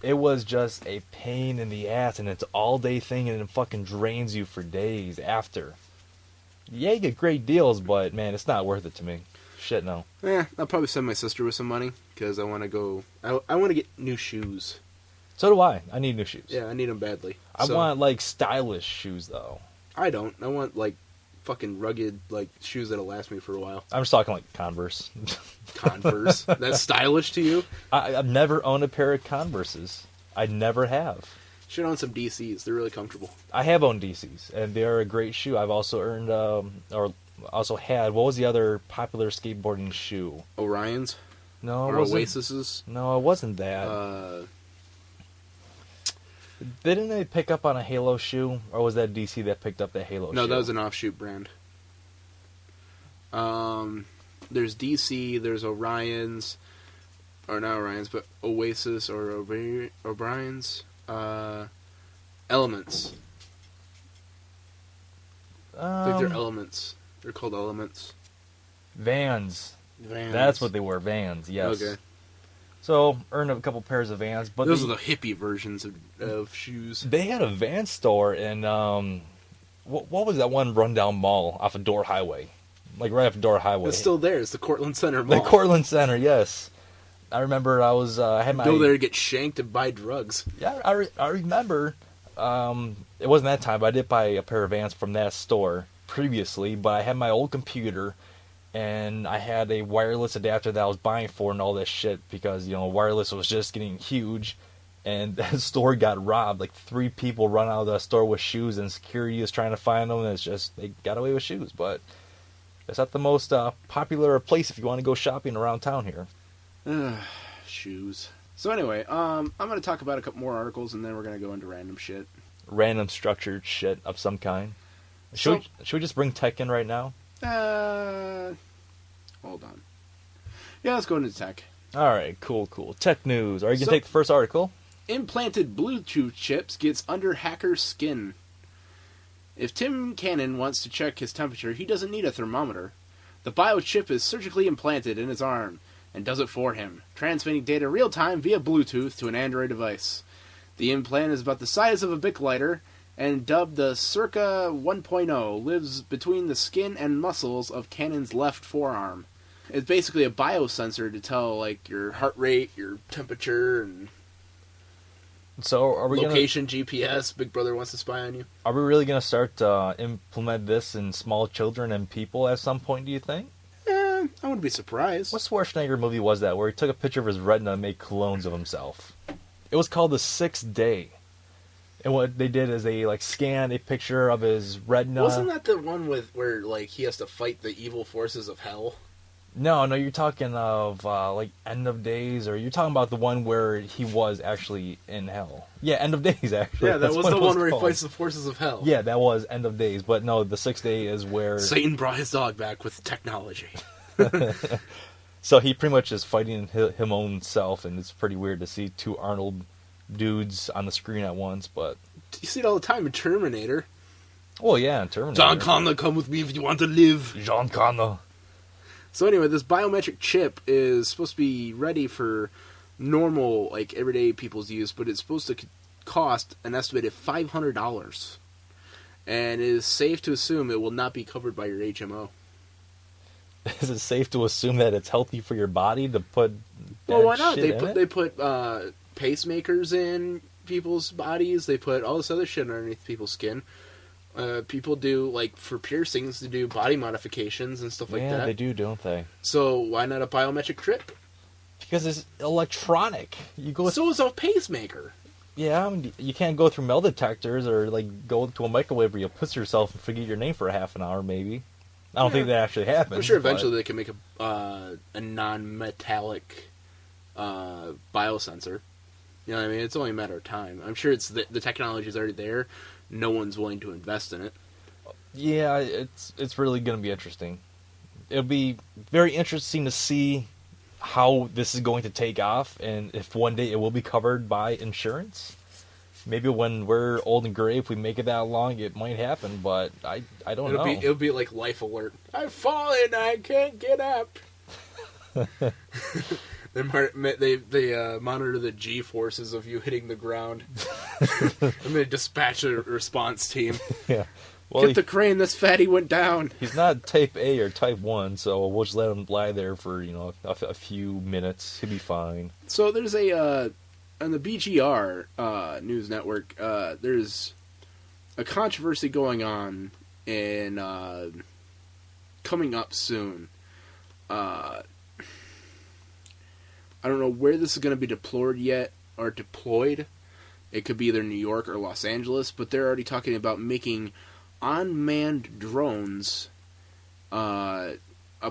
it was just a pain in the ass, and it's an all-day thing, and it fucking drains you for days after. Yeah, you get great deals, but man, it's not worth it to me. Shit, no. I'll probably send my sister with some money, because I want to go... I want to get new shoes. So do I. I need new shoes. Yeah, I need them badly. I want, like, stylish shoes, though. I don't. I want, like, fucking rugged, like, shoes that'll last me for a while. I'm just talking, like, Converse. Converse? That's stylish to you? I've never owned a pair of Converses. I never have. Should own some DCs. They're really comfortable. I have owned DCs, and they are a great shoe. I've also earned, or also had, what was the other popular skateboarding shoe? Orions? No, or it wasn't. Oasis's? No, it wasn't that. Didn't they pick up on a Halo shoe, or was that DC that picked up the Halo shoe? No, that was an offshoot brand. There's DC, there's Orion's, or not Orion's, but Oasis or O'Brien's. Elements. I think they're Elements. They're called Elements. Vans. That's what they were, Vans, yes. Okay. So, earned a couple pairs of Vans. But those are the hippie versions of shoes. They had a Vans store in, what was that one rundown mall off of Door Highway? Like right off of Door Highway. It's still there. It's the Cortland Center Mall. The Cortland Center, yes. I remember I had my... Go there to get shanked and buy drugs. Yeah, I remember. It wasn't that time, but I did buy a pair of Vans from that store previously, but I had my old computer, and I had a wireless adapter that I was buying for and all this shit, because, wireless was just getting huge, and that store got robbed. Like, 3 people run out of the store with shoes, and security is trying to find them, and it's just, they got away with shoes, but it's not the most popular place if you want to go shopping around town here. Shoes. So anyway, I'm going to talk about a couple more articles, and then we're going to go into random shit. Random structured shit of some kind. Should we just bring tech in right now? Hold on. Yeah, let's go into tech. Alright, cool. Tech news. Are you going to take the first article? Implanted Bluetooth chips gets under hacker's skin. If Tim Cannon wants to check his temperature, he doesn't need a thermometer. The biochip is surgically implanted in his arm and does it for him, transmitting data real-time via Bluetooth to an Android device. The implant is about the size of a Bic lighter, and dubbed the Circa 1.0, lives between the skin and muscles of Cannon's left forearm. It's basically a biosensor to tell, like, your heart rate, your temperature, and so are we location, GPS, Big Brother wants to spy on you. Are we really going to start to implement this in small children and people at some point, do you think? I wouldn't be surprised. What Schwarzenegger movie was that where he took a picture of his retina and made clones of himself? It was called The Sixth Day. And what they did is they scanned a picture of his retina. Wasn't that the one where he has to fight the evil forces of hell? No, you're talking of like End of Days, or you're talking about the one where he was actually in hell. Yeah, End of Days, actually. Yeah, that was the one where he fights the forces of hell. Yeah, that was End of Days, but no, the 6th day is where... Satan brought his dog back with technology. So he pretty much is fighting him own self, and it's pretty weird to see two Arnold dudes on the screen at once, but... You see it all the time in Terminator. Well, yeah, in Terminator. John Connor, come with me if you want to live. John Connor. So anyway, this biometric chip is supposed to be ready for normal, like, everyday people's use, but it's supposed to cost an estimated $500. And it is safe to assume it will not be covered by your HMO. Is it safe to assume that it's healthy for your body to put Well, why not? shit They put pacemakers in people's bodies. They put all this other shit underneath people's skin. People do, like, for piercings, to do body modifications and stuff like that. Yeah, they do, don't they? So why not a biometric chip? Because it's electronic. So is a pacemaker. Yeah, I mean, you can't go through metal detectors or, like, go to a microwave where you piss yourself and forget your name for a half an hour, maybe. I don't think that actually happens. I'm sure eventually they can make a non-metallic biosensor. You know what I mean? It's only a matter of time. I'm sure it's the technology is already there. No one's willing to invest in it. Yeah, it's really going to be interesting. It'll be very interesting to see how this is going to take off, and if one day it will be covered by insurance. Maybe when we're old and gray, if we make it that long, it might happen, but I don't know. It'll be like Life Alert. I've fallen, I can't get up. They monitor the G-forces of you hitting the ground. I'm going to dispatch a response team. Yeah. Well, Get the crane, this fatty went down. He's not type A or type 1, so we'll just let him lie there for, a few minutes. He'll be fine. So there's on the BGR news network, there's a controversy going on in coming up soon. I don't know where this is going to be deployed yet, or deployed. It could be either New York or Los Angeles, but they're already talking about making unmanned drones a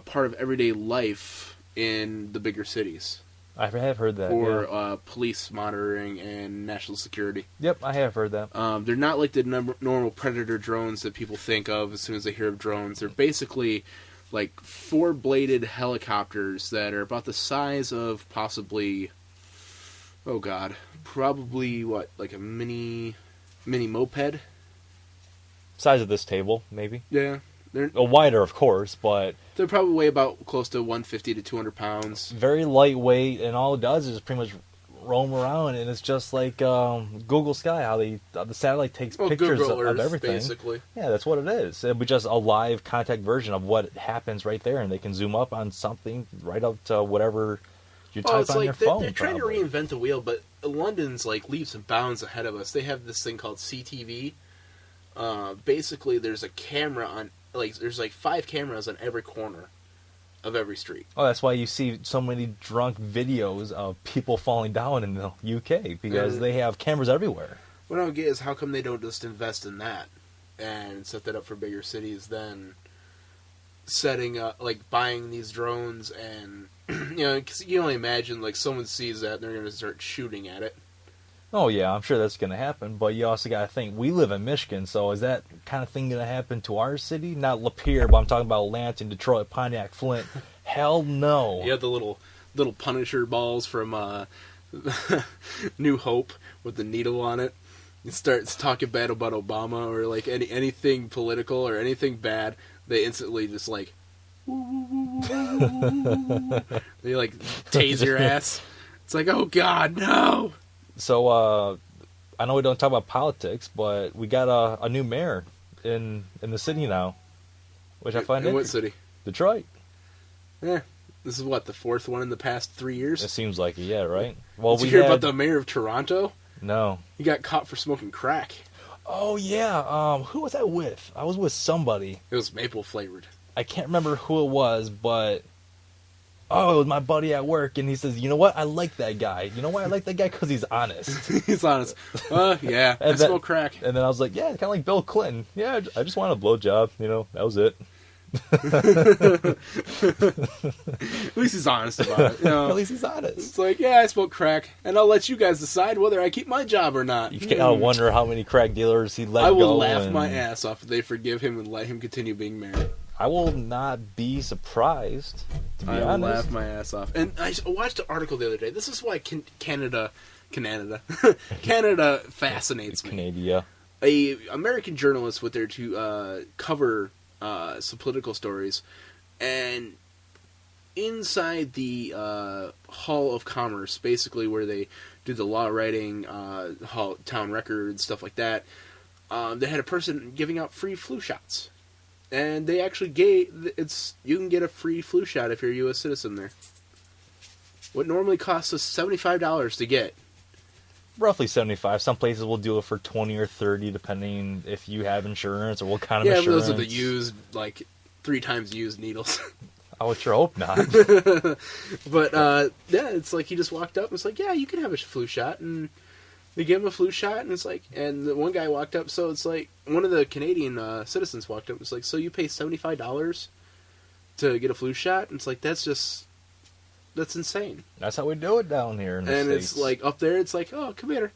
part of everyday life in the bigger cities. I have heard that. For police monitoring and national security. Yep, I have heard that. They're not like the normal Predator drones that people think of as soon as they hear of drones. They're basically like 4-bladed helicopters that are about the size of probably what, like a mini moped? Size of this table, maybe. Yeah. They're wider, of course, but... They probably weigh about close to 150 to 200 pounds. Very lightweight, and all it does is pretty much roam around, and it's just like Google Sky, how the satellite takes pictures Google Earth, of everything. Basically. Yeah, that's what it is. It'll be just a live contact version of what happens right there, and they can zoom up on something right up to whatever you type on your phone. They're trying to reinvent the wheel, but London's like leaps and bounds ahead of us. They have this thing called CTV. Basically, there's a camera on... there's 5 cameras on every corner of every street. Oh, that's why you see so many drunk videos of people falling down in the UK, because they have cameras everywhere. What I don't get is how come they don't just invest in that and set that up for bigger cities than setting up, buying these drones and, because you can only imagine, someone sees that and they're going to start shooting at it. Oh, yeah, I'm sure that's going to happen, but you also got to think, we live in Michigan, so is that kind of thing going to happen to our city? Not Lapeer, but I'm talking about Lansing, Detroit, Pontiac, Flint. Hell no. You have the little Punisher balls from New Hope with the needle on it. It starts talking bad about Obama or, anything political or anything bad, they instantly just, they, tase your ass. It's like, oh, God, no! So, I know we don't talk about politics, but we got a new mayor in the city now, which I find interesting. In what city? Detroit. Yeah. This is what, the 4th one in the past 3 years? It seems like it, yeah, right? Well, Did you hear about the mayor of Toronto? No. He got caught for smoking crack. Oh, yeah. Who was that with? I was with somebody. It was maple flavored. I can't remember who it was, but... Oh, it was my buddy at work, and he says, you know what? I like that guy. You know why I like that guy? Because he's honest. He's honest. Yeah, smoke crack. And then I was like, yeah, kind of like Bill Clinton. Yeah, I just wanted a blowjob. That was it. At least he's honest about it. You know? At least he's honest. It's like, yeah, I smoke crack, and I'll let you guys decide whether I keep my job or not. You can't wonder how many crack dealers he let go. I will laugh my ass off if they forgive him and let him continue being married. I will not be surprised, to be honest. I will laugh my ass off. And I watched an article the other day. This is why Canada fascinates me. Canada. A American journalist went there to cover some political stories, and inside the Hall of Commerce, basically where they do the law writing, town records, stuff like that, they had a person giving out free flu shots. And they actually you can get a free flu shot if you're a U.S. citizen there. What normally costs us $75 to get. Roughly 75. Some places will do it for 20 or 30, depending if you have insurance or what kind of insurance. Yeah, those are the used, 3 times used needles. I would sure hope not. But, yeah, it's like he just walked up and was like, yeah, you can have a flu shot. And they gave him a flu shot, and it's like, and the one guy walked up, so it's like, one of the Canadian citizens walked up and was like, so you pay $75 to get a flu shot? And it's like, that's insane. That's how we do it down here in the States. And it's like, up there, it's like, oh, come here.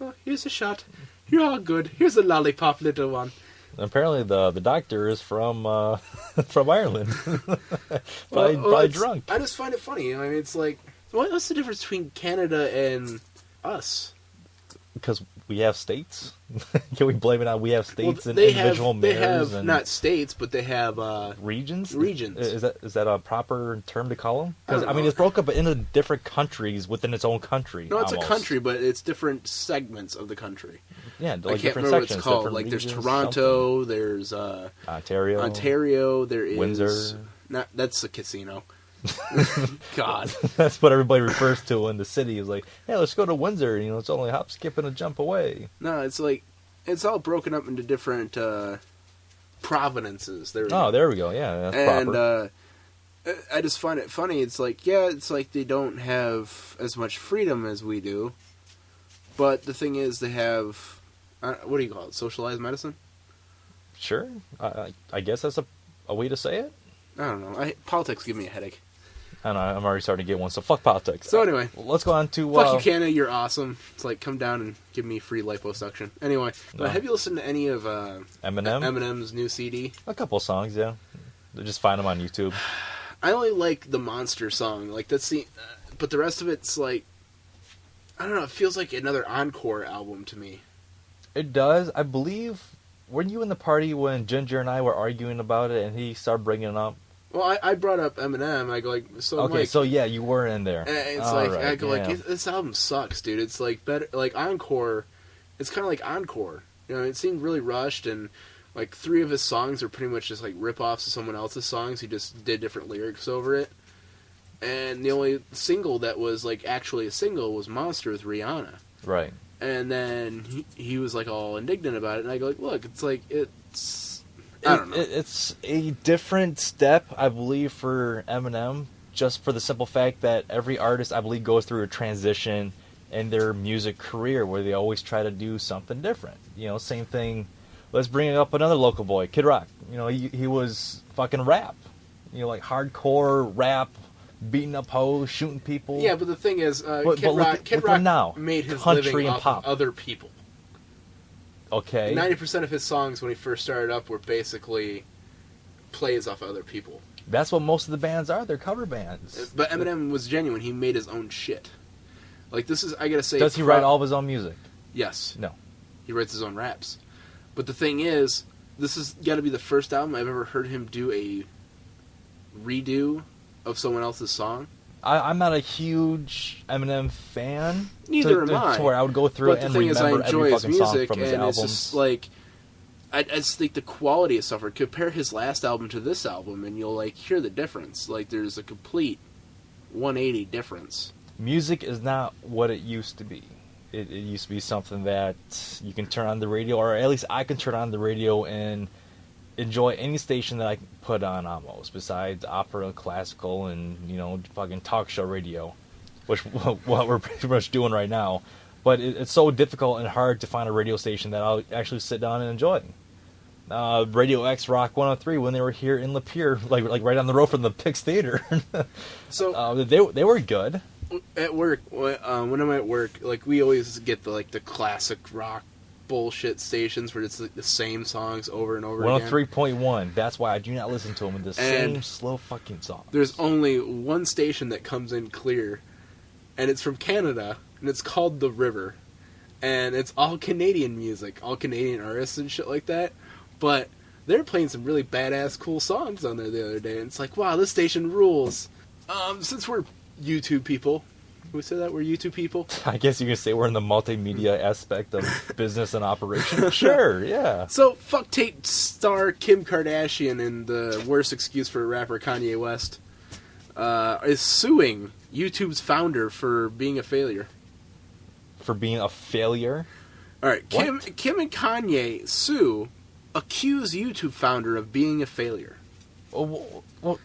Oh, here's a shot. You're all good. Here's a lollipop, little one. Apparently the doctor is from from Ireland. Probably drunk. I just find it funny. I mean, it's like, what's the difference between Canada and us? Because we have states. Can we blame it on we have states and they individual mayors? They have and not states, but they have regions. Regions. Is that a proper term to call them? Because I mean, it's broke up into different countries within its own country. No, it's almost. a country, but it's different segments of the country. Yeah, like I can't different remember what sections, it's called. different Like there's regions, Toronto, something. there's Ontario. There is Windsor. That's a casino. God, that's what everybody refers to in the city. Is like, yeah, let's go to Windsor. You know, it's only a hop, skip, and a jump away. No, it's like it's all broken up into different provinces. There we go. Yeah, that's proper. And I just find it funny. It's like, yeah, it's like they don't have as much freedom as we do, but the thing is, they have what do you call it? Socialized medicine. Sure, I guess that's a way to say it. I don't know. Politics give me a headache. I don't know, I'm already starting to get one, so fuck politics. So anyway. Let's go on to... Fuck you, Canada, you're awesome. It's like, come down and give me free liposuction. Anyway, No. Have you listened to any of Eminem's new CD? A couple songs, yeah. Just find them on YouTube. I only like the Monster song. Like, that's the... but the rest of it's like... I don't know, it feels like another encore album to me. It does. I believe... Weren't you in the party when Ginger and I were arguing about it and he started bringing it up? Well, I brought up Eminem. I go like, so okay, Mike, so yeah, you were in there. and it's All like right, I go yeah. like, this album sucks, dude. It's like better, like Encore. It's kind of like Encore. You know, it seemed really rushed, and like 3 of his songs are pretty much just like rip-offs of someone else's songs. He just did different lyrics over it. And the only single that was like actually a single was Monster with Rihanna. Right. And then he was like all indignant about it, and I go like, look, it's like I don't know. It's a different step, I believe, for Eminem, just for the simple fact that every artist, I believe, goes through a transition in their music career where they always try to do something different. You know, same thing. Let's bring up another local boy, Kid Rock. You know, he was fucking rap. You know, like hardcore rap, beating up hoes, shooting people. Yeah, but the thing is, Kid Rock Rock made his living off of other people. Okay. 90% of his songs when he first started up were basically plays off other people. That's what most of the bands are. They're cover bands. But Eminem was genuine. He made his own shit. Like, this is, I gotta say... Does he write all of his own music? Yes. No. He writes his own raps. But the thing is, this has got to be the first album I've ever heard him do a redo of someone else's song. I'm not a huge Eminem fan. Neither am I. To where I would go through it and remember every fucking song from his albums. It's just like, I just think the quality has suffered. Compare his last album to this album, and you'll like hear the difference. Like, there's a complete 180 difference. Music is not what it used to be. It used to be something that you can turn on the radio, or at least I can turn on the radio and enjoy any station that I can put on almost, besides opera, classical, and, you know, fucking talk show radio, which what we're pretty much doing right now. But it's so difficult and hard to find a radio station that I'll actually sit down and enjoy. Radio X Rock 103 when they were here in Lapeer, like right on the road from the Pix Theater. So they were good. At work, when I'm at work, like we always get the classic rock bullshit stations where it's like the same songs over and over again. 103.1. That's why I do not listen to them with the same slow fucking songs. There's only one station that comes in clear, and it's from Canada, and it's called The River, and it's all Canadian music, all Canadian artists and shit like that. But they're playing some really badass, cool songs on there the other day, and it's like, wow, this station rules. Since we're YouTube people. Can we say that? We're YouTube people? I guess you can say we're in the multimedia aspect of business and operation. Sure, yeah. So, fuck tape star Kim Kardashian and the worst excuse for rapper Kanye West is suing YouTube's founder for being a failure. For being a failure? Alright, Kim and Kanye accuse YouTube founder of being a failure. Well,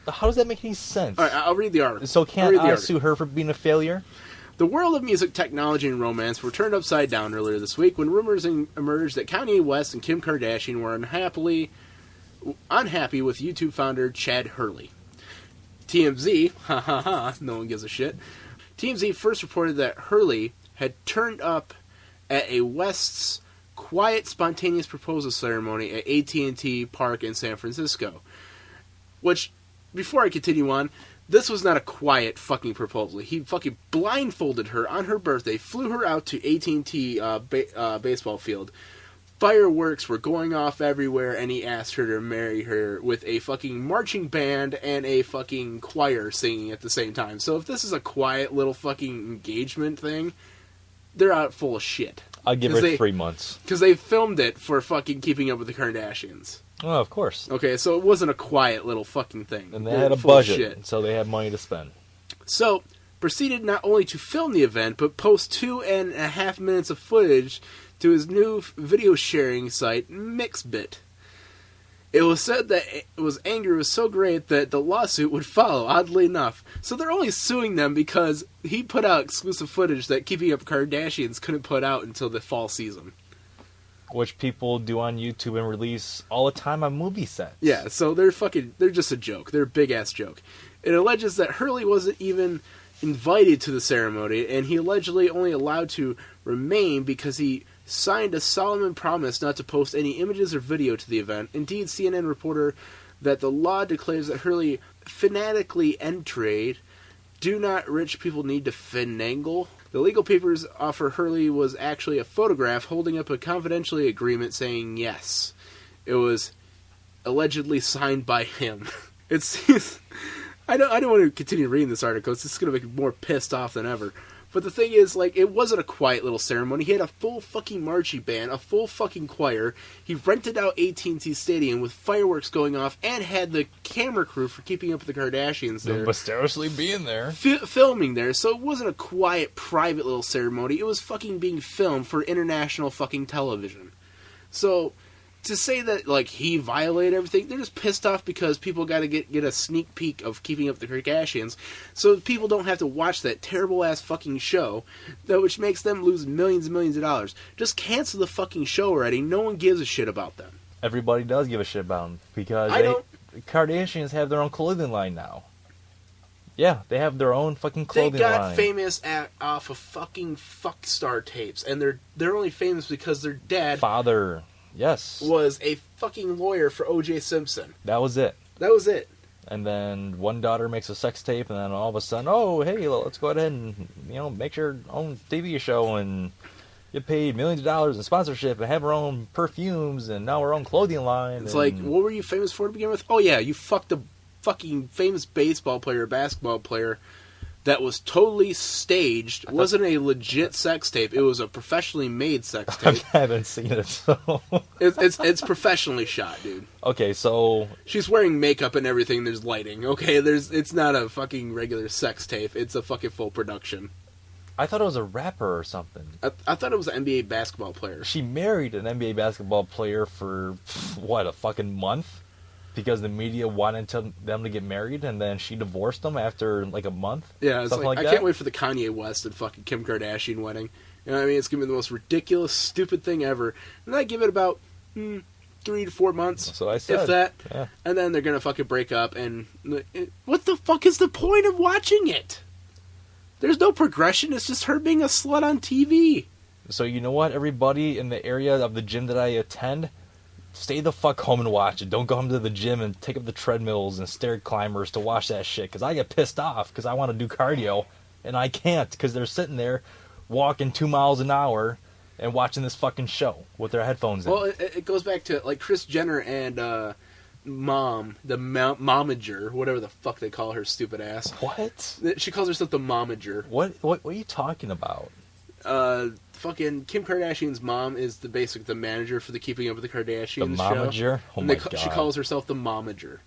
how does that make any sense? All right, I'll read the article. So can't I sue her for being a failure? The world of music, technology, and romance were turned upside down earlier this week when rumors emerged that Kanye West and Kim Kardashian were unhappy with YouTube founder Chad Hurley. TMZ, no one gives a shit. TMZ first reported that Hurley had turned up at a West's quiet, spontaneous proposal ceremony at AT&T Park in San Francisco. Which, before I continue on, this was not a quiet fucking proposal. He fucking blindfolded her on her birthday, flew her out to AT&T baseball field. Fireworks were going off everywhere, and he asked her to marry her with a fucking marching band and a fucking choir singing at the same time. So if this is a quiet little fucking engagement thing, they're out full of shit. I'll give her 3 months. Because they filmed it for fucking Keeping Up with the Kardashians. Oh, of course. Okay, so it wasn't a quiet little fucking thing. And they had a budget, so they had money to spend. So, proceeded not only to film the event, but post 2.5 minutes of footage to his new video sharing site, Mixbit. It was said that anger was so great that the lawsuit would follow, oddly enough. So they're only suing them because he put out exclusive footage that Keeping Up Kardashians couldn't put out until the fall season. Which people do on YouTube and release all the time on movie sets. Yeah, so they're just a joke. They're a big-ass joke. It alleges that Hurley wasn't even invited to the ceremony, and he allegedly only allowed to remain because he signed a solemn promise not to post any images or video to the event. Indeed, CNN reporter that the law declares that Hurley fanatically entered. Do not rich people need to finagle? The legal papers offer Hurley was actually a photograph holding up a confidentiality agreement saying yes. It was allegedly signed by him. I don't want to continue reading this article. It's just going to make me more pissed off than ever. But the thing is, it wasn't a quiet little ceremony. He had a full fucking marching band, a full fucking choir. He rented out AT&T Stadium with fireworks going off and had the camera crew for Keeping Up with the Kardashians there. Mysteriously being there. Filming there. So it wasn't a quiet, private little ceremony. It was fucking being filmed for international fucking television. So to say that, he violated everything, they're just pissed off because people got to get a sneak peek of Keeping Up with the Kardashians, so people don't have to watch that terrible-ass fucking show, which makes them lose millions and millions of dollars. Just cancel the fucking show already. No one gives a shit about them. Everybody does give a shit about them, because Kardashians have their own clothing line now. Yeah, they have their own fucking clothing line. They got famous off of fucking Fuckstar tapes, and they're only famous because their dad... Father... Yes. Was a fucking lawyer for O.J. Simpson. That was it. And then one daughter makes a sex tape, and then all of a sudden, oh, hey, let's go ahead and, make your own TV show and get paid millions of dollars in sponsorship and have our own perfumes and now our own clothing line. It's what were you famous for to begin with? Oh, yeah, you fucked a fucking famous baseball player, basketball player that was totally staged. It wasn't a legit sex tape. It was a professionally made sex tape. I haven't seen it, so... it's professionally shot, dude. Okay, so... She's wearing makeup and everything. There's lighting. Okay, it's not a fucking regular sex tape. It's a fucking full production. I thought it was a rapper or something. I thought it was an NBA basketball player. She married an NBA basketball player for, a fucking month? Because the media wanted them to get married, and then she divorced them after a month. Yeah, it's I can't wait for the Kanye West and fucking Kim Kardashian wedding. You know what I mean? It's gonna be the most ridiculous, stupid thing ever. And I give it about 3 to 4 months. That's what I said. If that. Yeah. And then they're going to fucking break up. And what the fuck is the point of watching it? There's no progression. It's just her being a slut on TV. So you know what, everybody in the area of the gym that I attend, stay the fuck home and watch it. Don't go home to the gym and take up the treadmills and stair climbers to watch that shit. Because I get pissed off because I want to do cardio and I can't because they're sitting there walking 2 miles an hour and watching this fucking show with their headphones in. Well, it goes back to like Kris Jenner and Mom, the momager, whatever the fuck they call her stupid ass. What? She calls herself the momager. What are you talking about? Fucking Kim Kardashian's mom is the manager for the Keeping Up with the Kardashians The momager? show. Oh And my God. She calls herself the momager.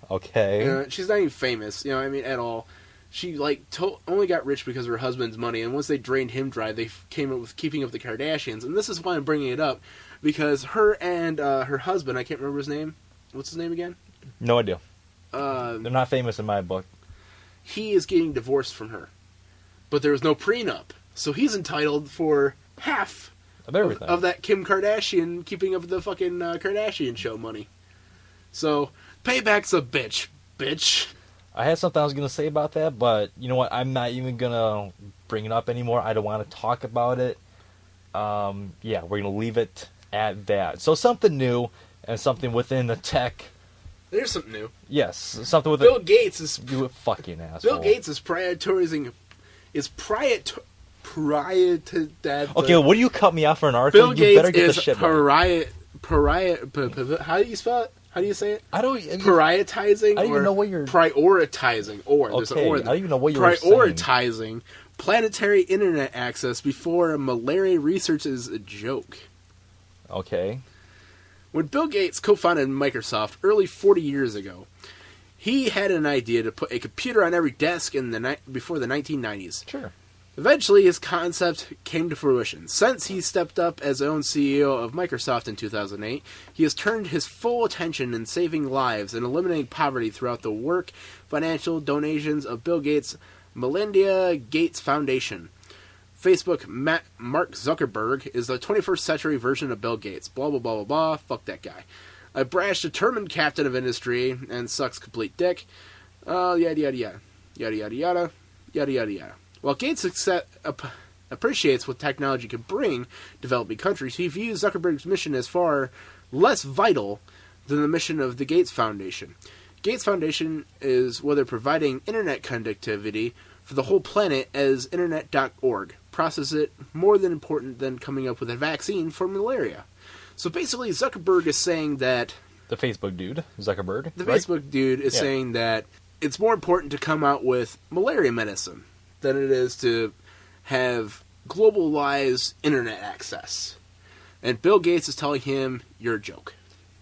Okay. She's not even famous, at all. She only got rich because of her husband's money, and once they drained him dry, they came up with Keeping Up with the Kardashians. And this is why I'm bringing it up, because her and her husband, I can't remember his name. What's his name again? No idea. They're They're not famous in my book. He is getting divorced from her, but there was no prenup, so he's entitled for half Of everything. of that Kim Kardashian Keeping Up with the fucking Kardashian show money. So payback's a bitch. I had something I was going to say about that, but you know what? I'm not even going to bring it up anymore. I don't want to talk about it. We're going to leave it at that. So something new and something within the tech. There's something new. Yes, something with Bill Gates is You fucking asshole. Bill Gates is prioritizing Okay, what do you cut me off for an article? Bill You better Gates get is the shit right. how do you spell it? How do you say it? I don't Prioritizing. I don't even know what you're prioritizing. There's an Okay, or. I don't even know what you were saying. Prioritizing planetary internet access before malaria research is a joke. Okay. When Bill Gates co-founded Microsoft early 40 years ago, he had an idea to put a computer on every desk before the 1990s. Sure. Eventually, his concept came to fruition. Since he stepped up as own CEO of Microsoft in 2008, he has turned his full attention in saving lives and eliminating poverty throughout the work, financial donations of Bill Gates' Melinda Gates Foundation. Facebook, Mark Zuckerberg, is the 21st century version of Bill Gates. Blah, blah, blah, blah, blah. Fuck that guy. A brash, determined captain of industry and sucks complete dick. Yada, yada, yada. Yada, yada, yada. Yada, yada, yada. While Gates appreciates what technology can bring developing countries, he views Zuckerberg's mission as far less vital than the mission of the Gates Foundation. Gates Foundation is whether providing internet connectivity for the whole planet as internet.org. Process it more than important than coming up with a vaccine for malaria. So basically, Zuckerberg is saying that... The Facebook dude, Zuckerberg. The right? Facebook dude is saying that it's more important to come out with malaria medicine than it is to have globalized internet access. And Bill Gates is telling him, you're a joke.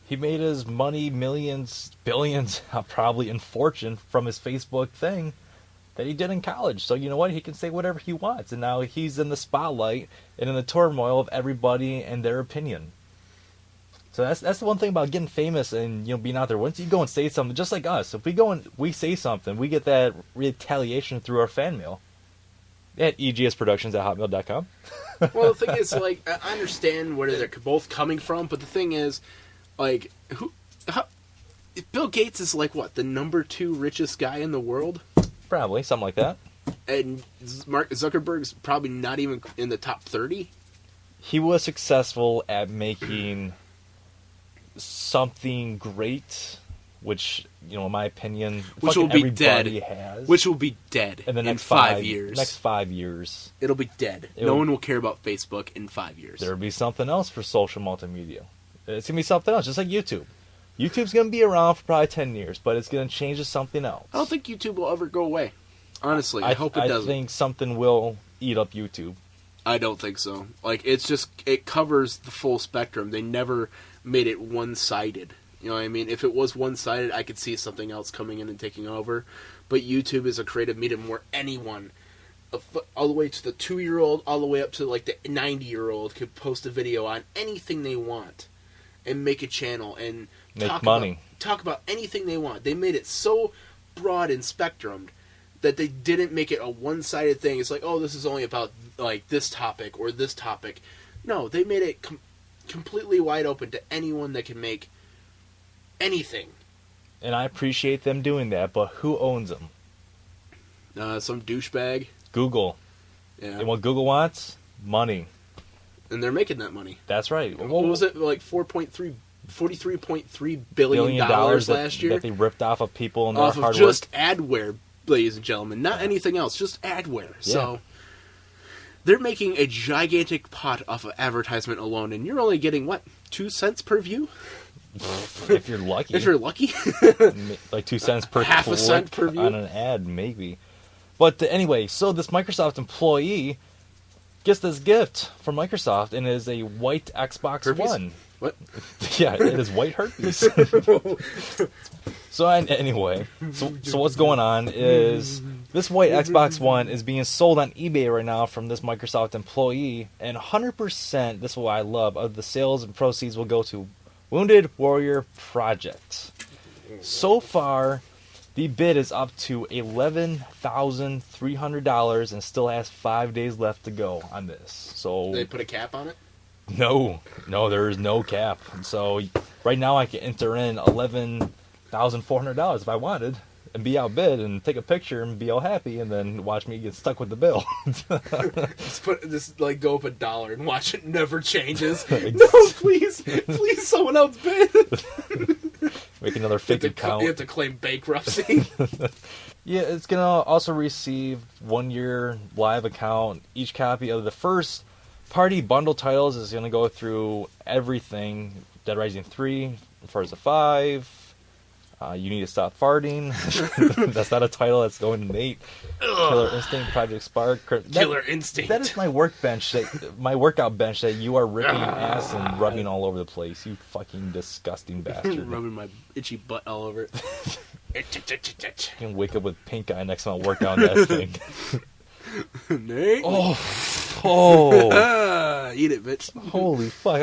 He made his money, millions, billions, probably in fortune from his Facebook thing that he did in college. So you know what? He can say whatever he wants. And now he's in the spotlight and in the turmoil of everybody and their opinion. So that's the one thing about getting famous and being out there. Once you go and say something, just like us, if we go and we say something, we get that retaliation through our fan mail at egsproductions@hotmail.com. Well, the thing is, I understand where they're both coming from, but the thing is, Bill Gates is the number 2 richest guy in the world? Probably, something like that. And Mark Zuckerberg's probably not even in the top 30? He was successful at making something great, which, in my opinion, which will be dead. Has. Which will be dead in the next 5 years. Next 5 years. It'll be dead. No one will care about Facebook in 5 years. There'll be something else for social multimedia. It's going to be something else, just like YouTube. YouTube's going to be around for probably 10 years, but it's going to change to something else. I don't think YouTube will ever go away. Honestly, I hope it doesn't. I think something will eat up YouTube. I don't think so. It covers the full spectrum. They never made it one-sided. You know what I mean? If it was one-sided, I could see something else coming in and taking over. But YouTube is a creative medium where anyone, all the way to the 2-year-old, all the way up to the 90-year-old, could post a video on anything they want and make a channel and make money. Talk about anything they want. They made it so broad and spectrumed that they didn't make it a one-sided thing. It's this is only about this topic or this topic. No, they made it completely wide open to anyone that can make anything. And I appreciate them doing that, but who owns them? Some douchebag. Google. Yeah. And what Google wants? Money. And they're making that money. That's right. What was it, like $43.3 billion last year? That they ripped off of people and their off hard of just work. adware, ladies and gentlemen. Not anything else, just adware. Yeah. So they're making a gigantic pot off of advertisement alone, and you're only getting, what, 2 cents per view? If you're lucky. If you're lucky. Like 2 cents per half a cent per view on an ad, maybe. But anyway, so this Microsoft employee gets this gift from Microsoft, and it is a white Xbox Herpes? One. What? Yeah, it is white herpes. So anyway, so what's going on is this white Xbox One is being sold on eBay right now from this Microsoft employee, and 100%, this is what I love, of the sales and proceeds will go to Wounded Warrior Project. So far, the bid is up to $11,300 and still has 5 days left to go on this. So They put a cap on it? No, there is no cap. So right now I can enter in $11,400 if I wanted and be outbid and take a picture and be all happy and then watch me get stuck with the bill. Just go up $1 and watch it never changes. No, please, someone else bid. Make another fake account. You have to claim bankruptcy. Yeah, it's going to also receive 1 year live account. Each copy of the first party bundle titles is going to go through everything. Dead Rising 3, Forza 5, You Need to Stop Farting. That's not a title, that's going to Nate. Killer Instinct, Project Spark. Killer Instinct. That is my my workout bench that you are ripping ass and rubbing all over the place. You fucking disgusting bastard. Rubbing my itchy butt all over it. You can wake up with pink eye next time I work on that thing. Nate? Oh. Eat it, bitch. Holy fuck,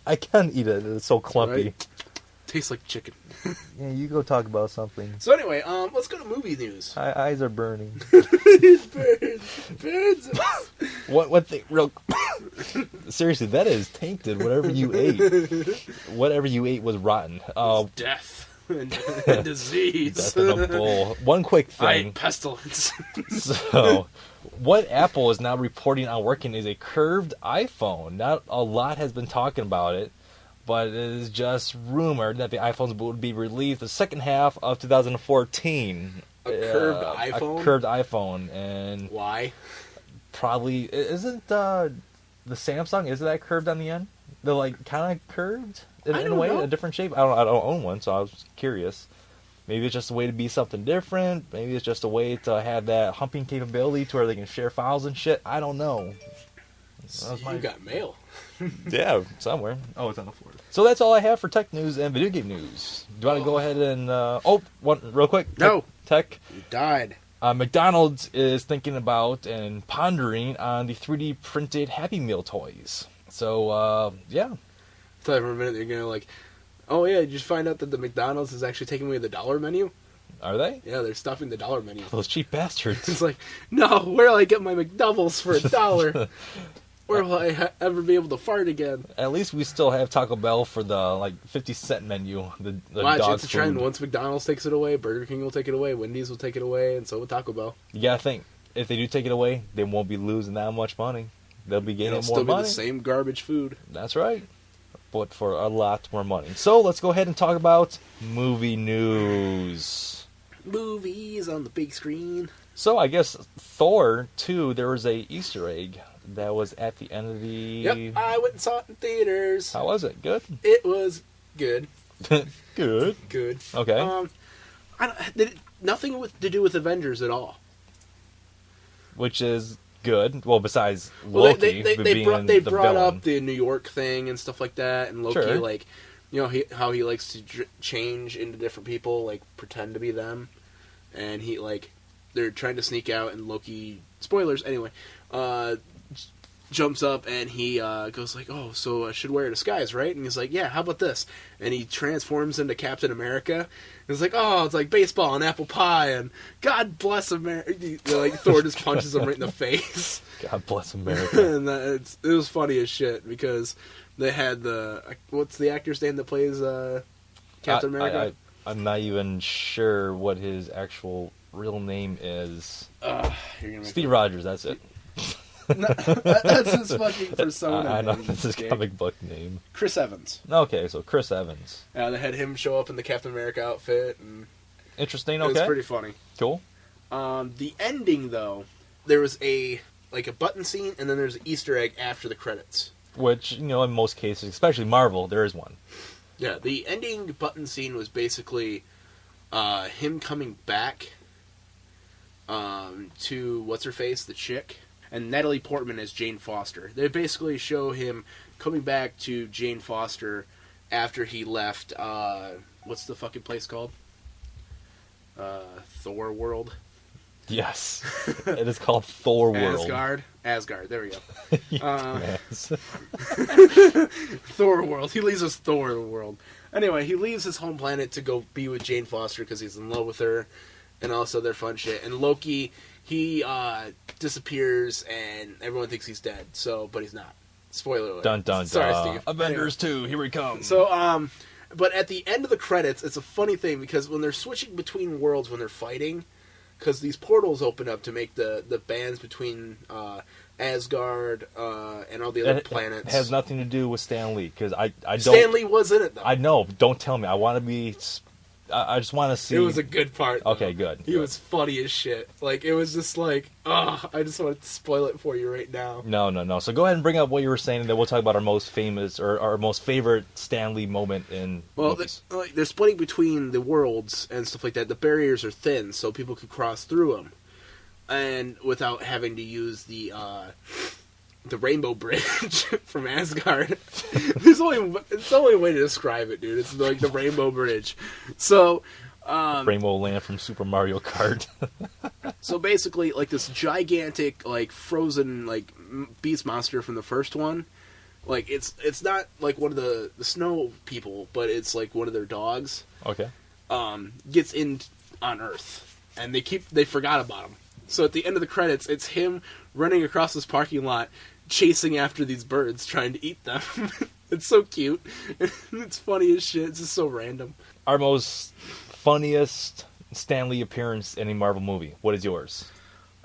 I can't eat it. It's so clumpy. Right? Tastes like chicken. Yeah, you go talk about something. So anyway, let's go to movie news. My eyes are burning. Birds. What thing? Seriously, that is tainted. Whatever you ate was rotten. Death and disease. Death in a bowl. One quick thing. Pestilence. So, what Apple is now reporting on working is a curved iPhone. Not a lot has been talking about it, but it is just rumored that the iPhones would be released the second half of 2014. A curved iPhone? A curved iPhone. And why? Probably, isn't the Samsung, isn't that curved on the end? They're kind of curved in a way, a different shape. I don't own one, so I was curious. Maybe it's just a way to be something different. Maybe it's just a way to have that humping capability to where they can share files and shit. I don't know. You got mail. Yeah, somewhere. Oh, it's on the floor. So that's all I have for tech news and video game news. Do you want to go ahead and... one real quick. No. Tech. You died. McDonald's is thinking about and pondering on the 3D printed Happy Meal toys. So, yeah. I thought for a minute they're going to oh yeah, did you find out that the McDonald's is actually taking away the dollar menu? Are they? Yeah, they're stuffing the dollar menu. Those cheap bastards. It's no, where will I get my McDoubles for $1? Where will I ever be able to fart again? At least we still have Taco Bell for the 50-cent menu. The Watch, dog it's a food. trend. Once McDonald's takes it away, Burger King will take it away, Wendy's will take it away, and so will Taco Bell. You gotta think, if they do take it away, they won't be losing that much money. They'll be gaining It'll more still money. be the same garbage food. That's right. But for a lot more money. So let's go ahead and talk about movie news. Movies on the big screen. So I guess Thor 2, there was a Easter egg that was at the end of the... Yep, I went and saw it in theaters. How was it? Good? It was good. Good. Good. Okay. Nothing to do with Avengers at all. Which is good. Well, besides Loki being they the brought villain. up the New York thing and stuff like that, and Loki, Sure. how he likes to change into different people, pretend to be them, and they're trying to sneak out, and Loki, spoilers anyway, jumps up and he goes oh, so I should wear a disguise, right? And he's yeah, how about this? And he transforms into Captain America. It's oh, it's like baseball and apple pie and God bless America. Thor just punches him right in the face. God bless America. And it was funny as shit because They had what's the actor's name that plays Captain America? I'm not even sure what his actual real name is. Steve Rogers, that's it. No, that's his fucking persona. I know, that's his comic book name. Chris Evans. Okay, so Chris Evans. Yeah, they had him show up in the Captain America outfit. And interesting, okay. It's pretty funny. Cool. The ending, though, there was a button scene, and then there's an Easter egg after the credits. Which, in most cases, especially Marvel, there is one. Yeah, the ending button scene was basically him coming back to what's-her-face, the chick, and Natalie Portman as Jane Foster. They basically show him coming back to Jane Foster after he left, what's the fucking place called? Thor World? Yes. It is called Thor World. Asgard, there we go. Yes. Thor World. He leaves us Thor World. Anyway, he leaves his home planet to go be with Jane Foster because he's in love with her and all this other fun shit. And Loki, he disappears and everyone thinks he's dead. But he's not. Spoiler alert. Dun dun dun. Sorry, Steve. Avengers 2, here we come. So, but at the end of the credits, it's a funny thing because when they're switching between worlds when they're fighting, because these portals open up to make the bands between Asgard and all the other planets. It has nothing to do with Stan Lee, because I don't... Stan Lee was in it, though. I know, don't tell me. I want to be... I just want to see... It was a good part, though. Okay, good. He was funny as shit. Like, it was just like, I just wanted to spoil it for you right now. No. So go ahead and bring up what you were saying, and then we'll talk about our most famous, or our most favorite Stan Lee moment in movies. They're splitting between the worlds and stuff like that. The barriers are thin, so people can cross through them. And without having to use the Rainbow Bridge from Asgard. It's the only way to describe it, dude. It's like the Rainbow Bridge. So, Rainbow Land from Super Mario Kart. So basically, like this gigantic, like frozen, like beast monster from the first one. Like it's not like one of the snow people, but it's like one of their dogs. Okay. Gets in on Earth, and they forgot about him. So at the end of the credits, it's him running across this parking lot, chasing after these birds, trying to eat them. It's so cute. It's funny as shit. It's just so random. Our most funniest Stan Lee appearance in a Marvel movie. What is yours?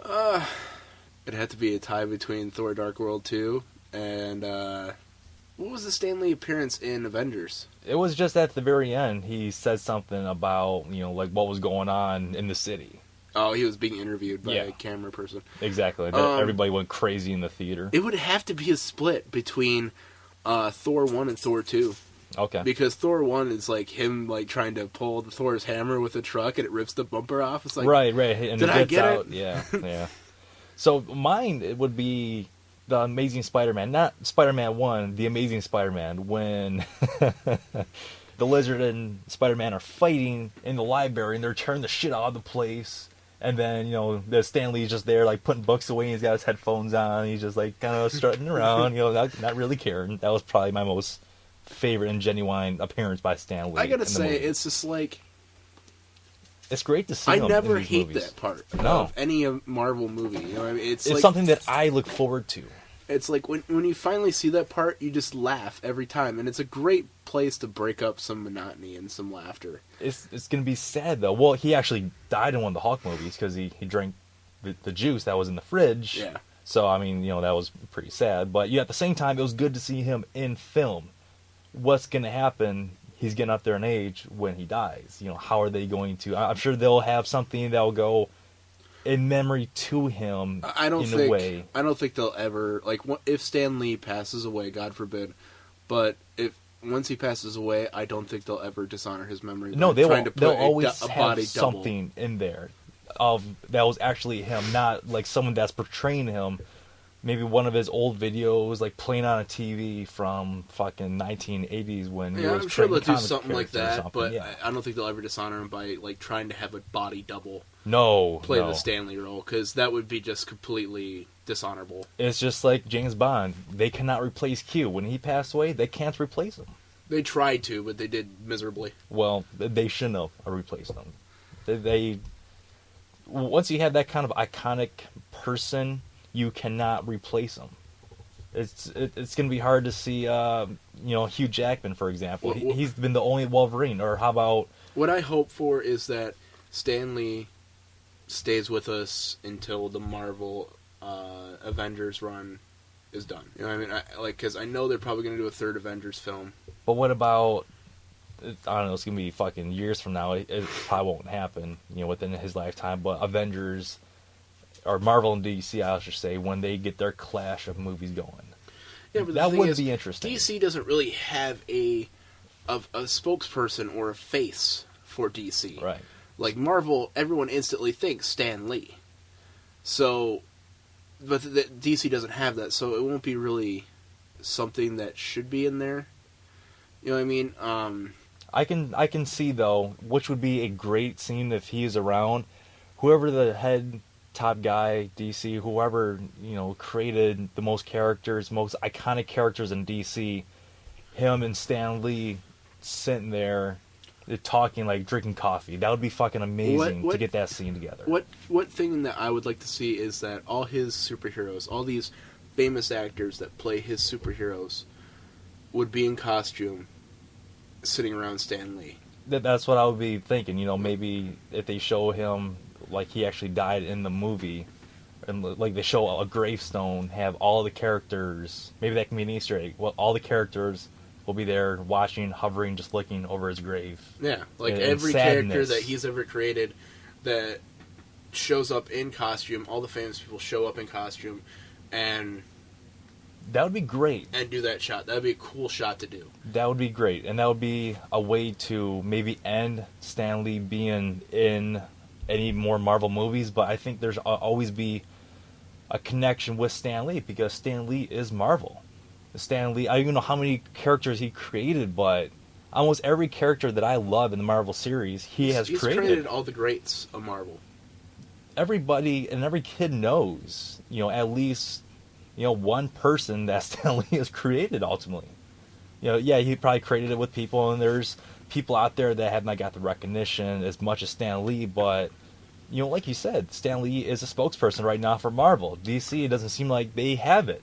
It had to be a tie between Thor: Dark World 2 and what was the Stan Lee appearance in Avengers? It was just at the very end. He said something about, like what was going on in the city. Oh, he was being interviewed by a camera person. Exactly. Everybody went crazy in the theater. It would have to be a split between Thor 1 and Thor 2. Okay. Because Thor 1 is like him like trying to pull the Thor's hammer with a truck and it rips the bumper off. It's like, right. And did it I gets get out. it? Yeah. So mine, it would be the Amazing Spider-Man. Not Spider-Man 1, the Amazing Spider-Man. When the Lizard and Spider-Man are fighting in the library and they're tearing the shit out of the place. And then, the Stan Lee's just there, like, putting books away, and he's got his headphones on, and he's just, like, kind of strutting around, not really caring. That was probably my most favorite and genuine appearance by Stan Lee. I gotta say, it's just, like... It's great to see him in never these hate movies. that part of any Marvel movie. You know what I mean? It's like, something that I look forward to. It's like when you finally see that part, you just laugh every time, and it's a great place to break up some monotony and some laughter. It's going to be sad, though. Well, he actually died in one of the Hulk movies because he drank the juice that was in the fridge. Yeah. So, I mean, that was pretty sad. But at the same time, it was good to see him in film. What's going to happen? He's getting up there in age when he dies. How are they going to... I'm sure they'll have something that will go in memory to him a way. I don't think they'll ever... Like, if Stan Lee passes away, God forbid, but once he passes away, I don't think they'll ever dishonor his memory. No, they'll always have something in there that was actually him, not like someone that's portraying him. Maybe one of his old videos, like playing on a TV from fucking 1980s when he was I'm sure they'll do something like character or that, but yeah. I don't think they'll ever dishonor him by like trying to have a body double play the Stanley role, because that would be just completely dishonorable. It's just like James Bond. They cannot replace Q. When he passed away, they can't replace him. They tried to, but they did miserably. Well, they shouldn't have replaced him. They once you have that kind of iconic person, you cannot replace them. It's going to be hard to see, Hugh Jackman, for example. He's been the only Wolverine. Or how about... What I hope for is that Stan Lee stays with us until the Marvel Avengers run is done. You know what I mean? Because I know they're probably going to do a third Avengers film. But what about... I don't know, it's going to be fucking years from now. It probably won't happen, within his lifetime. But Avengers, or Marvel and DC, I should say, when they get their clash of movies going. Yeah, but that would be interesting. DC doesn't really have a spokesperson or a face for DC. Right. Like Marvel, everyone instantly thinks Stan Lee. So, but DC doesn't have that, so it won't be really something that should be in there. You know what I mean? I can see, though, which would be a great scene if he is around. Whoever the head top guy, DC, whoever, created the most characters, most iconic characters in DC, him and Stan Lee sitting there talking, like drinking coffee. That would be fucking amazing to get that scene together. What thing that I would like to see is that all his superheroes, all these famous actors that play his superheroes, would be in costume sitting around Stan Lee. That's what I would be thinking. Maybe if they show him like he actually died in the movie, and like they show a gravestone, have all the characters. Maybe that can be an Easter egg. Well, all the characters will be there watching, hovering, just looking over his grave. Yeah, like every character that he's ever created that shows up in costume. All the famous people show up in costume, and that would be great. And do that shot. That would be a cool shot to do. That would be great, and that would be a way to maybe end Stan Lee being in any more Marvel movies. But I think there's always be a connection with Stan Lee because Stan Lee is Marvel. Stan Lee, I don't even know how many characters he created, but almost every character that I love in the Marvel series, he's created all the greats of Marvel. Everybody and every kid knows, at least, one person that Stan Lee has created ultimately. Yeah, he probably created it with people, and there's people out there that have not got the recognition as much as Stan Lee, but, like you said, Stan Lee is a spokesperson right now for Marvel. DC, it doesn't seem like they have it.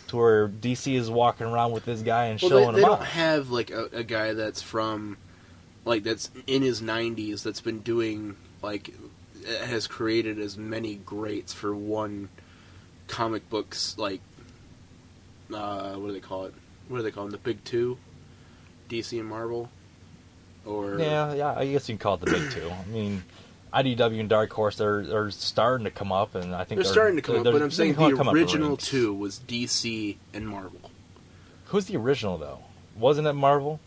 To where DC is walking around with this guy and showing him off. They don't have like a guy that's from, like that's in his 90s that's been doing like has created as many greats for one comic books like what do they call it? What do they call them? The Big Two, DC and Marvel, or yeah, I guess you can call it the Big Two. I mean, IDW and Dark Horse they're starting to come up, and I think they're starting to come up. But I'm saying the original two was DC and Marvel. Who's the original though? Wasn't it Marvel?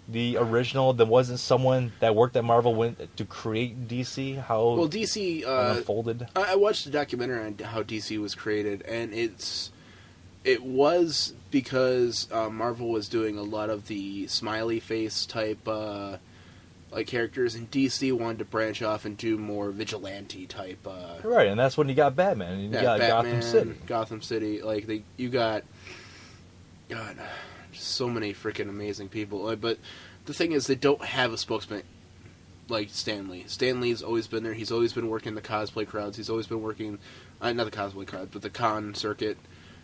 The original, there wasn't someone that worked at Marvel went to create DC. How DC unfolded? I watched a documentary on how DC was created, and it was because Marvel was doing a lot of the smiley face type. Like characters, and DC wanted to branch off and do more vigilante type. Right, and that's when you got Batman. And you got Batman, Gotham City. Like you got, God, just so many freaking amazing people. But the thing is, they don't have a spokesman like Stan Lee. Stan Lee's always been there. He's always been working the cosplay crowds. He's always been working, not the cosplay crowd, but the con circuit.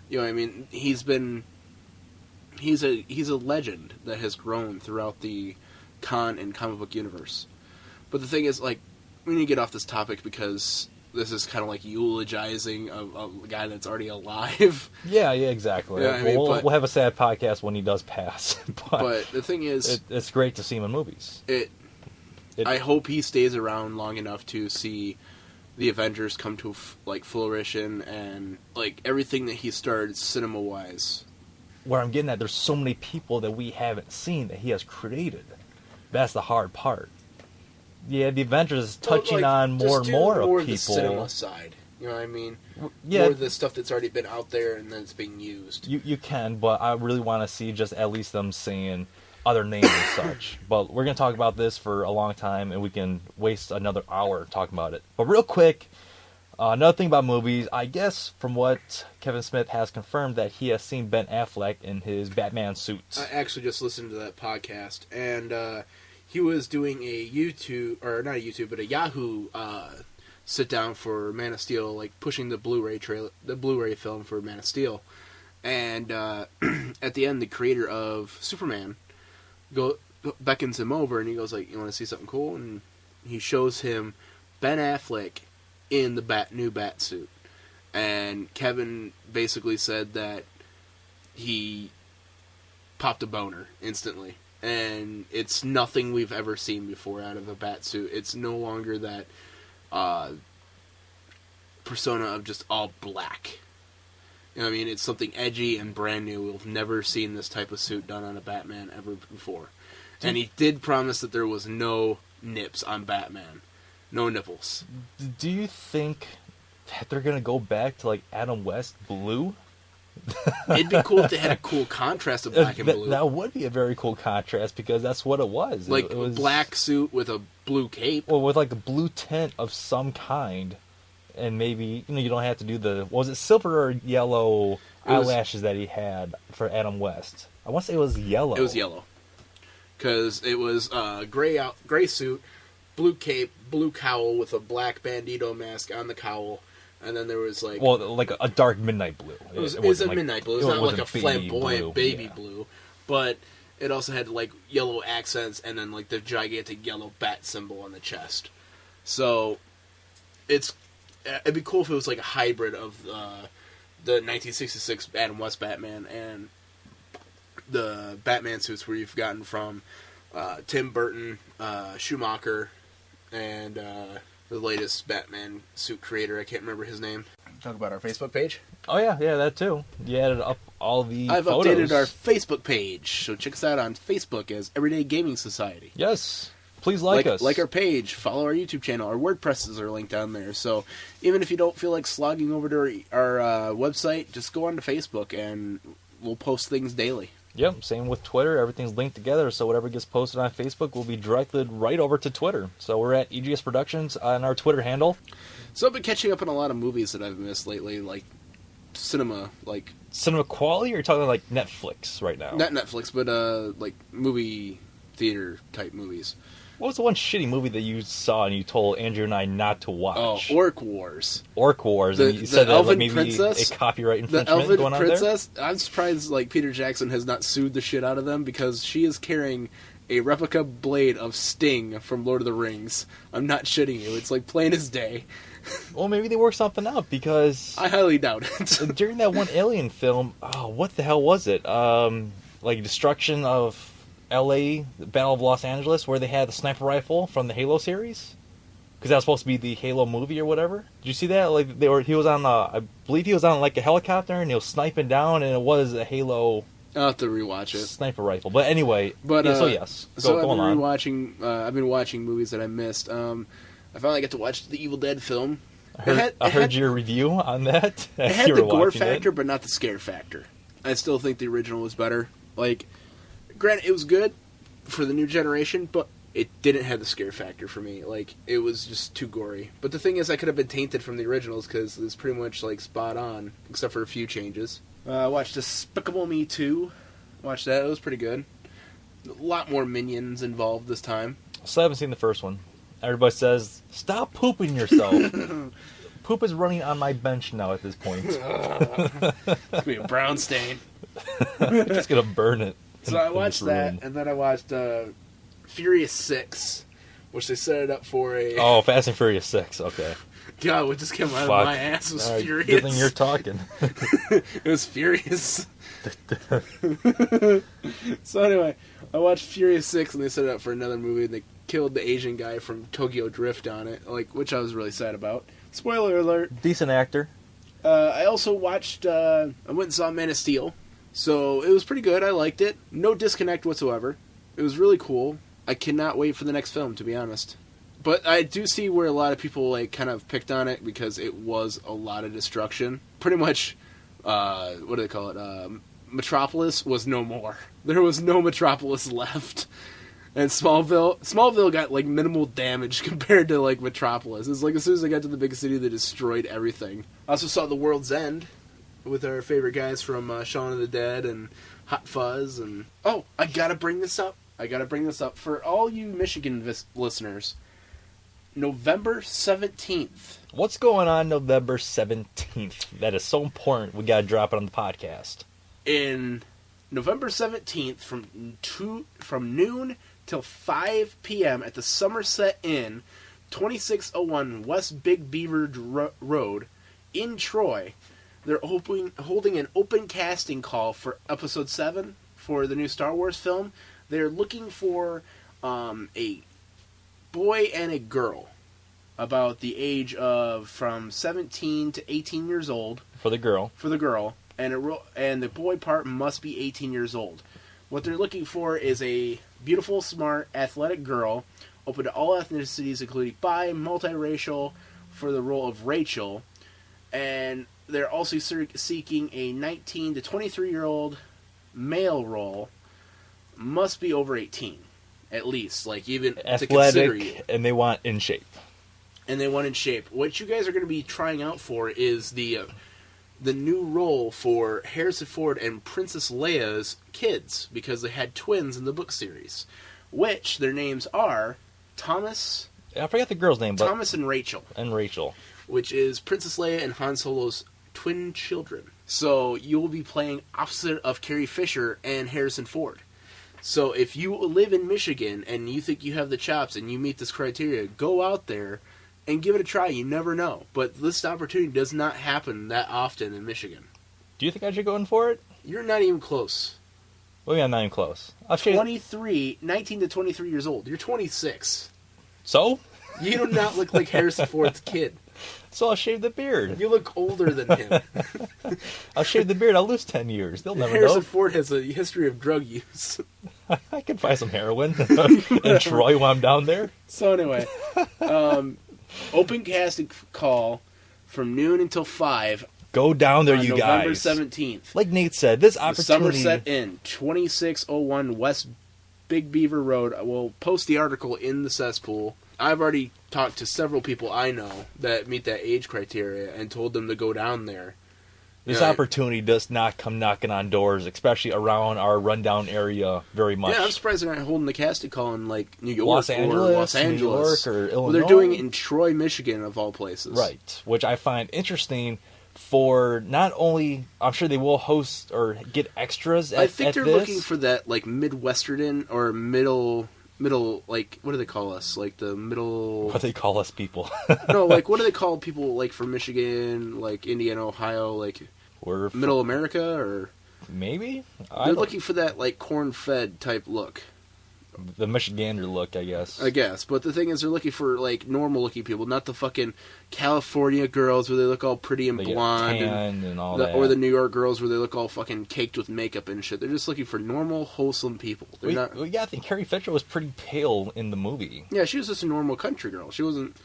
You know what I mean? He's a legend that has grown throughout the con and comic book universe. But the thing is, like, we need to get off this topic because this is kind of like eulogizing a guy that's already alive. Yeah, exactly. Yeah, we'll have a sad podcast when he does pass. but the thing is, it's great to see him in movies. I hope he stays around long enough to see the Avengers come to fruition and like everything that he started cinema wise. Where I'm getting at, there's so many people that we haven't seen that he has created. That's the hard part. Yeah, the Avengers is touching on more and more of people. The cinema side, you know what I mean? Yeah, more the stuff that's already been out there and then it's being used. You can, but I really want to see just at least them saying other names and such. But we're going to talk about this for a long time, and we can waste another hour talking about it. But real quick, another thing about movies, I guess from what Kevin Smith has confirmed that he has seen Ben Affleck in his Batman suit. I actually just listened to that podcast, and he was doing a Yahoo sit down for Man of Steel, like pushing the Blu-ray film for Man of Steel, And at the end, the creator of Superman beckons him over, and he goes like, "You want to see something cool?" And he shows him Ben Affleck in the new bat suit. And Kevin basically said that he popped a boner instantly. And it's nothing we've ever seen before out of a bat suit. It's no longer that persona of just all black. You know what I mean? It's something edgy and brand new. We've never seen this type of suit done on a Batman ever before. And he did promise that there was no nips on Batman. No nipples. Do you think that they're going to go back to, like, Adam West blue? It'd be cool if they had a cool contrast of black and blue. That would be a very cool contrast, because that's what it was. Like it was a black suit with a blue cape. Well, with, like, a blue tint of some kind. And maybe, you don't have to do was it silver or yellow eyelashes that he had for Adam West? I want to say it was yellow. It was yellow. Because it was gray suit, blue cape, blue cowl with a black bandito mask on the cowl. And then there was like... Well, like a dark midnight blue. It was a midnight blue. It was not like a flamboyant baby blue. But it also had like yellow accents and then like the gigantic yellow bat symbol on the chest. So it'd be cool if it was like a hybrid of the 1966 Adam West Batman and the Batman suits where you've gotten from Tim Burton, Schumacher, and the latest Batman suit creator. I can't remember his name. Talk about our Facebook page. Oh yeah, that too. You added up all the I've photos. updated our Facebook page, so check us out on Facebook as Everyday Gaming Society. Yes. Please like us. Like our page, follow our YouTube channel. Our WordPresses are linked down there. So even if you don't feel like slogging over to our website, just go on to Facebook and we'll post things daily. Yep, same with Twitter. Everything's linked together, so whatever gets posted on Facebook will be directed right over to Twitter. So we're at EGS Productions on our Twitter handle. So I've been catching up on a lot of movies that I've missed lately, like cinema quality, or you're talking like Netflix right now? Not Netflix, but like movie theater type movies. What was the one shitty movie that you saw and you told Andrew and I not to watch? Oh, Orc Wars. Orc Wars. And you said that Elven maybe Princess, a copyright infringement the Elven going on Princess, there? I'm surprised like Peter Jackson has not sued the shit out of them, because she is carrying a replica blade of Sting from Lord of the Rings. I'm not shitting you. It's like plain as day. Well, maybe they worked something out, because I highly doubt it. during that one Alien film, what the hell was it? Like Destruction of L.A., the Battle of Los Angeles, where they had the sniper rifle from the Halo series, because that was supposed to be the Halo movie or whatever. Did you see that? Like he was on, I believe he was on like a helicopter and he was sniping down, and it was a Halo. I'll have to rewatch it. Sniper rifle, but anyway. So yes, I've been watching movies that I missed. I finally got to watch the Evil Dead film. I heard your review on that. It had the gore factor, but not the scare factor. I still think the original was better. Like, granted, it was good for the new generation, but it didn't have the scare factor for me. Like, it was just too gory. But the thing is, I could have been tainted from the originals, because it's pretty much, like, spot on, except for a few changes. I watched Despicable Me 2. Watched that. It was pretty good. A lot more minions involved this time. Still haven't seen the first one. Everybody says, stop pooping yourself. Poop is running on my bench now at this point. It's going to be a brown stain. Just going to burn it. So I watched that, and then I watched Furious 6, which they set it up for a... Oh, Fast and Furious 6, okay. God, what just came out of my ass was Furious. Good thing you're talking. It was Furious. So anyway, I watched Furious 6, and they set it up for another movie, and they killed the Asian guy from Tokyo Drift on it, which I was really sad about. Spoiler alert. Decent actor. I also watched, I went and saw Man of Steel. So it was pretty good. I liked it. No disconnect whatsoever. It was really cool. I cannot wait for the next film, to be honest. But I do see where a lot of people kind of picked on it, because it was a lot of destruction. Pretty much, what do they call it? Metropolis was no more. There was no Metropolis left. And Smallville got minimal damage compared to Metropolis. It's as soon as I got to the big city, they destroyed everything. I also saw The World's End with our favorite guys from Shaun of the Dead and Hot Fuzz. And oh, I gotta bring this up. For all you Michigan listeners. November 17th. What's going on November 17th? That is so important. We gotta drop it on the podcast. in November 17th from noon till 5 p.m. at the Somerset Inn, 2601 West Big Beaver Road in Troy. They're holding an open casting call for Episode 7 for the new Star Wars film. They're looking for a boy and a girl about the age of from 17 to 18 years old. For the girl. And the boy part must be 18 years old. What they're looking for is a beautiful, smart, athletic girl, open to all ethnicities, including bi, multiracial, for the role of Rachel. And they're also seeking a 19 to 23-year-old male role, must be over 18, at least, like even athletic, to consider you. And they want in shape. What you guys are going to be trying out for is the new role for Harrison Ford and Princess Leia's kids, because they had twins in the book series, which their names are Thomas... I forgot the girl's name, but... Thomas and Rachel. Which is Princess Leia and Han Solo's twin children. So you will be playing opposite of Carrie Fisher and Harrison Ford. So if you live in Michigan and you think you have the chops and you meet this criteria, go out there and give it a try. You never know. But this opportunity does not happen that often in Michigan. Do you think I should go in for it? You're not even close. Well, yeah, I'm not even close. 19 to 23 years old. You're 26. So? You do not look like Harrison Ford's kid. So I'll shave the beard. You look older than him. I'll shave the beard. I'll lose 10 years. They'll never Harrison know. Ford has a history of drug use. I can buy some heroin in Troy while I'm down there. So anyway, open casting call from noon until 5. Go down there, you November guys. 17th. Like Nate said, this opportunity... The Somerset Inn, 2601 West Big Beaver Road. We'll post the article in the cesspool. I've already talked to several people I know that meet that age criteria and told them to go down there. This opportunity does not come knocking on doors, especially around our rundown area, very much. Yeah, I'm surprised they're not holding the casting call in like New York Los Angeles, New York or Illinois. Well, they're doing it in Troy, Michigan, of all places. Right, which I find interesting for not only... I'm sure they will host or get extras at this. I think they're looking for that like Midwestern or middle, like, what do they call us? Like the middle... What do they call us people? No, like, what do they call people, like, from Michigan, like, Indiana, Ohio, like, We're middle America, or... Maybe? They're looking for that, like, corn-fed type look. The Michigander look, I guess. But the thing is, they're looking for, like, normal-looking people, not the fucking California girls where they look all pretty and blonde. And all that. Or the New York girls where they look all fucking caked with makeup and shit. They're just looking for normal, wholesome people. They're not... Well, yeah, I think Carrie Fisher was pretty pale in the movie. Yeah, she was just a normal country girl. She wasn't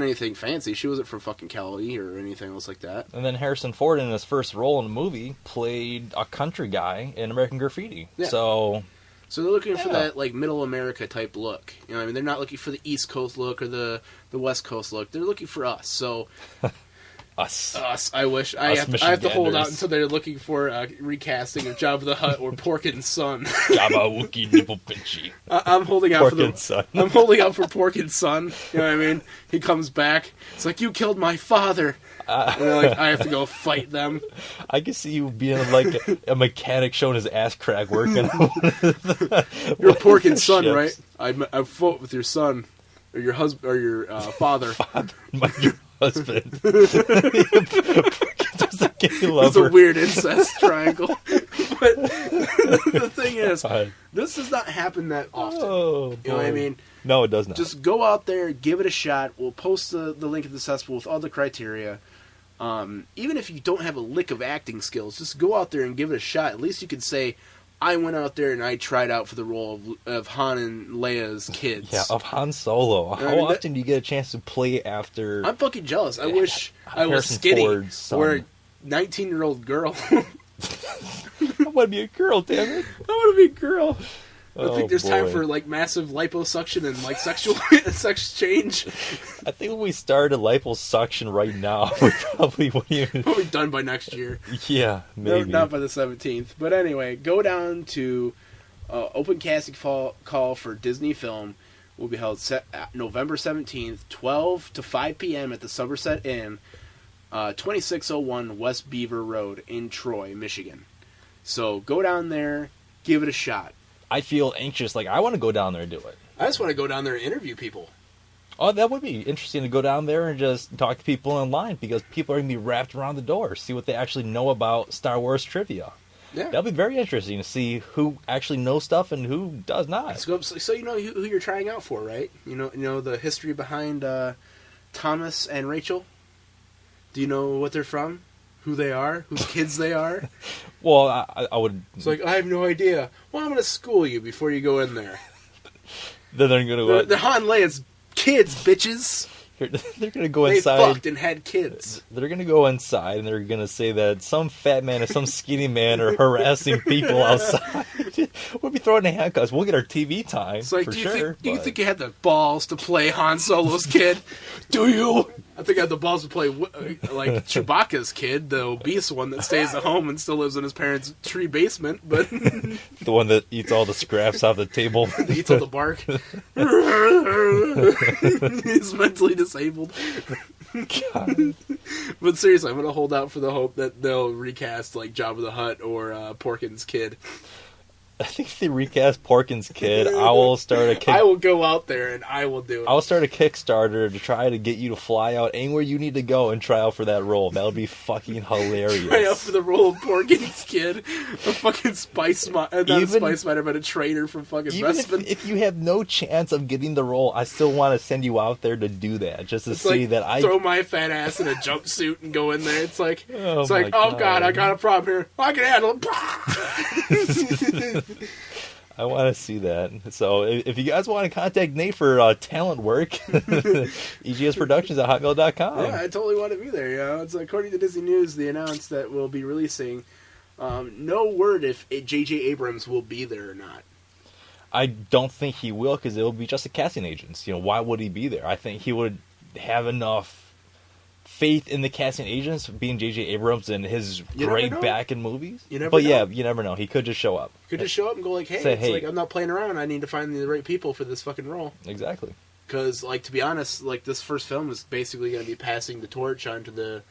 anything fancy. She wasn't from fucking Cali or anything else like that. And then Harrison Ford, in his first role in the movie, played a country guy in American Graffiti. Yeah. So they're looking for that, like, middle America type look. You know what I mean? They're not looking for the East Coast look or the West Coast look. They're looking for us. So... Us. I wish. I have to hold out until they're looking for a recasting of Jabba the Hutt or Pork and Son. Jabba Wookie Nipple Pinchy. I'm holding out Pork and Son. I'm holding out for Pork and Son. You know what I mean? He comes back. It's like, you killed my father. And they're like, I have to go fight them. I can see you being like a mechanic showing his ass crack working. You're Pork and Son, right? I vote with your son or your husband or your father. Your husband. It's a weird incest triangle. But the thing is, this does not happen that often. Oh, you know what I mean? No, it does not. Just go out there, give it a shot. We'll post the link at the cesspool with all the criteria. Even if you don't have a lick of acting skills, just go out there and give it a shot. At least you can say, I went out there and I tried out for the role of Han and Leia's kids. Yeah, of Han Solo. How often do you get a chance to play after... I'm fucking jealous. I wish I was skinny or a 19-year-old girl. I want to be a girl, damn it. I want to be a girl. I think there's boy. time for, like, massive liposuction and, like, sexual sex change. I think when we started liposuction right now, we probably wouldn't even... Probably done by next year. Yeah, maybe. No, not by the 17th. But anyway, go down to open casting call for Disney film. Will be held November 17th, 12 to 5 p.m. at the Somerset Inn, 2601 West Beaver Road in Troy, Michigan. So go down there, give it a shot. I feel anxious. Like, I want to go down there and do it. I just want to go down there and interview people. Oh, that would be interesting to go down there and just talk to people in line, because people are going to be wrapped around the door, see what they actually know about Star Wars trivia. Yeah. That'll be very interesting to see who actually knows stuff and who does not. So you know who you're trying out for, right? You know the history behind Thomas and Rachel? Do you know what they're from? Who they are? Whose kids they are? Well, I would... It's like, I have no idea. Well, I'm going to school you before you go in there. Then they're going to... They're Han Leia's kids, bitches. They're going to go They inside. fucked and had kids. They're going to go inside and they're going to say that some fat man or some skinny man are harassing people outside. We'll be throwing the handcuffs. We'll get our TV time, It's like, for do sure. you think you had the balls to play Han Solo's kid? Do you? I think I had the balls to play like Chewbacca's kid, the obese one that stays at home and still lives in his parents' tree basement, but The one that eats all the scraps off the table. eats all the bark. He's mentally disabled. God. But seriously, I'm gonna hold out for the hope that they'll recast like Jabba the Hutt or Porkins' kid. I think if they recast Porkins' kid, I will start I will go out there and I will do it. I'll start a Kickstarter to try to get you to fly out anywhere you need to go and try out for that role. That would be fucking hilarious. Try out for the role of Porkins' kid, a fucking Spice Spider, but a traitor from fucking Even Bespin. if you have no chance of getting the role, I still want to send you out there to do that, just to It's see like, that I throw my fat ass in a jumpsuit and go in there. It's like, Oh oh my god, I got a problem here. I can handle it. I want to see that. So if you guys want to contact Nate for talent work, EGS Productions at hotmail.com. Yeah, I totally want to be there. You know, it's according to Disney News, they announced that we'll be releasing. No word if J.J. Abrams will be there or not. I don't think he will, because it will be just the casting agents. You know, why would he be there? I think he would have enough faith in the casting agents, being J.J. Abrams and his great back in movies. You never but know. yeah, you never know. He could just show up. Could just show up and go like, hey, like, I'm not playing around. I need to find the right people for this fucking role. Exactly. Because, like, to be honest, like, this first film is basically going to be passing the torch on to the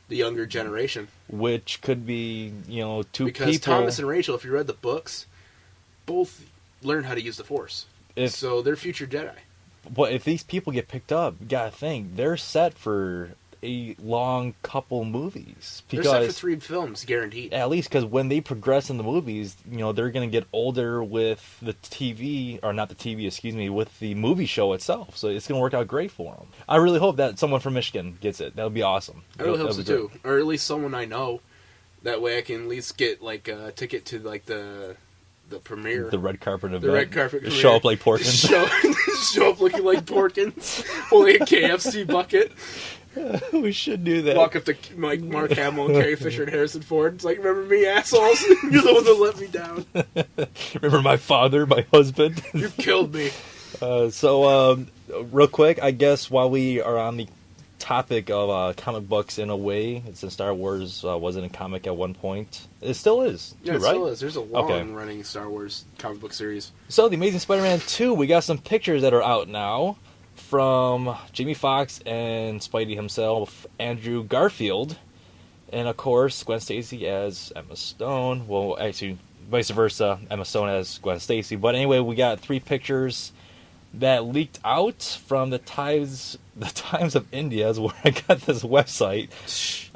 younger generation. Which could be, you know, because people... Thomas and Rachel, if you read the books, both learn how to use the Force. So they're future Jedi. But if these people get picked up, you gotta think, they're set for a long couple movies. Because, they're set for 3 films, guaranteed. At least, because when they progress in the movies, you know, they're going to get older with the TV, or not the TV, excuse me, with the movie show itself. So it's going to work out great for them. I really hope that someone from Michigan gets it. That would be awesome. I really hope so, too. Or at least someone I know. That way I can at least get, like, a ticket to, like, the premiere. The red carpet event. The red carpet premiere. Show up like Porkins. Show up looking like Porkins. Holding a KFC bucket. We should do that. Walk up to Mark Hamill and Carrie Fisher and Harrison Ford. It's like, remember me, assholes? You're the one that let me down. Remember my father, my husband? You killed me. So, real quick, I guess while we are on the topic of comic books in a way, since Star Wars wasn't a comic at one point, it still is. Yeah, too, it right? still is. There's a long-running Star Wars comic book series. So, The Amazing Spider-Man 2, we got some pictures that are out now from Jamie Foxx and Spidey himself, Andrew Garfield, and of course Gwen Stacy as Emma Stone. Well, actually, vice versa, Emma Stone as Gwen Stacy. But anyway, we got 3 pictures that leaked out from the Times of India, is where I got this website.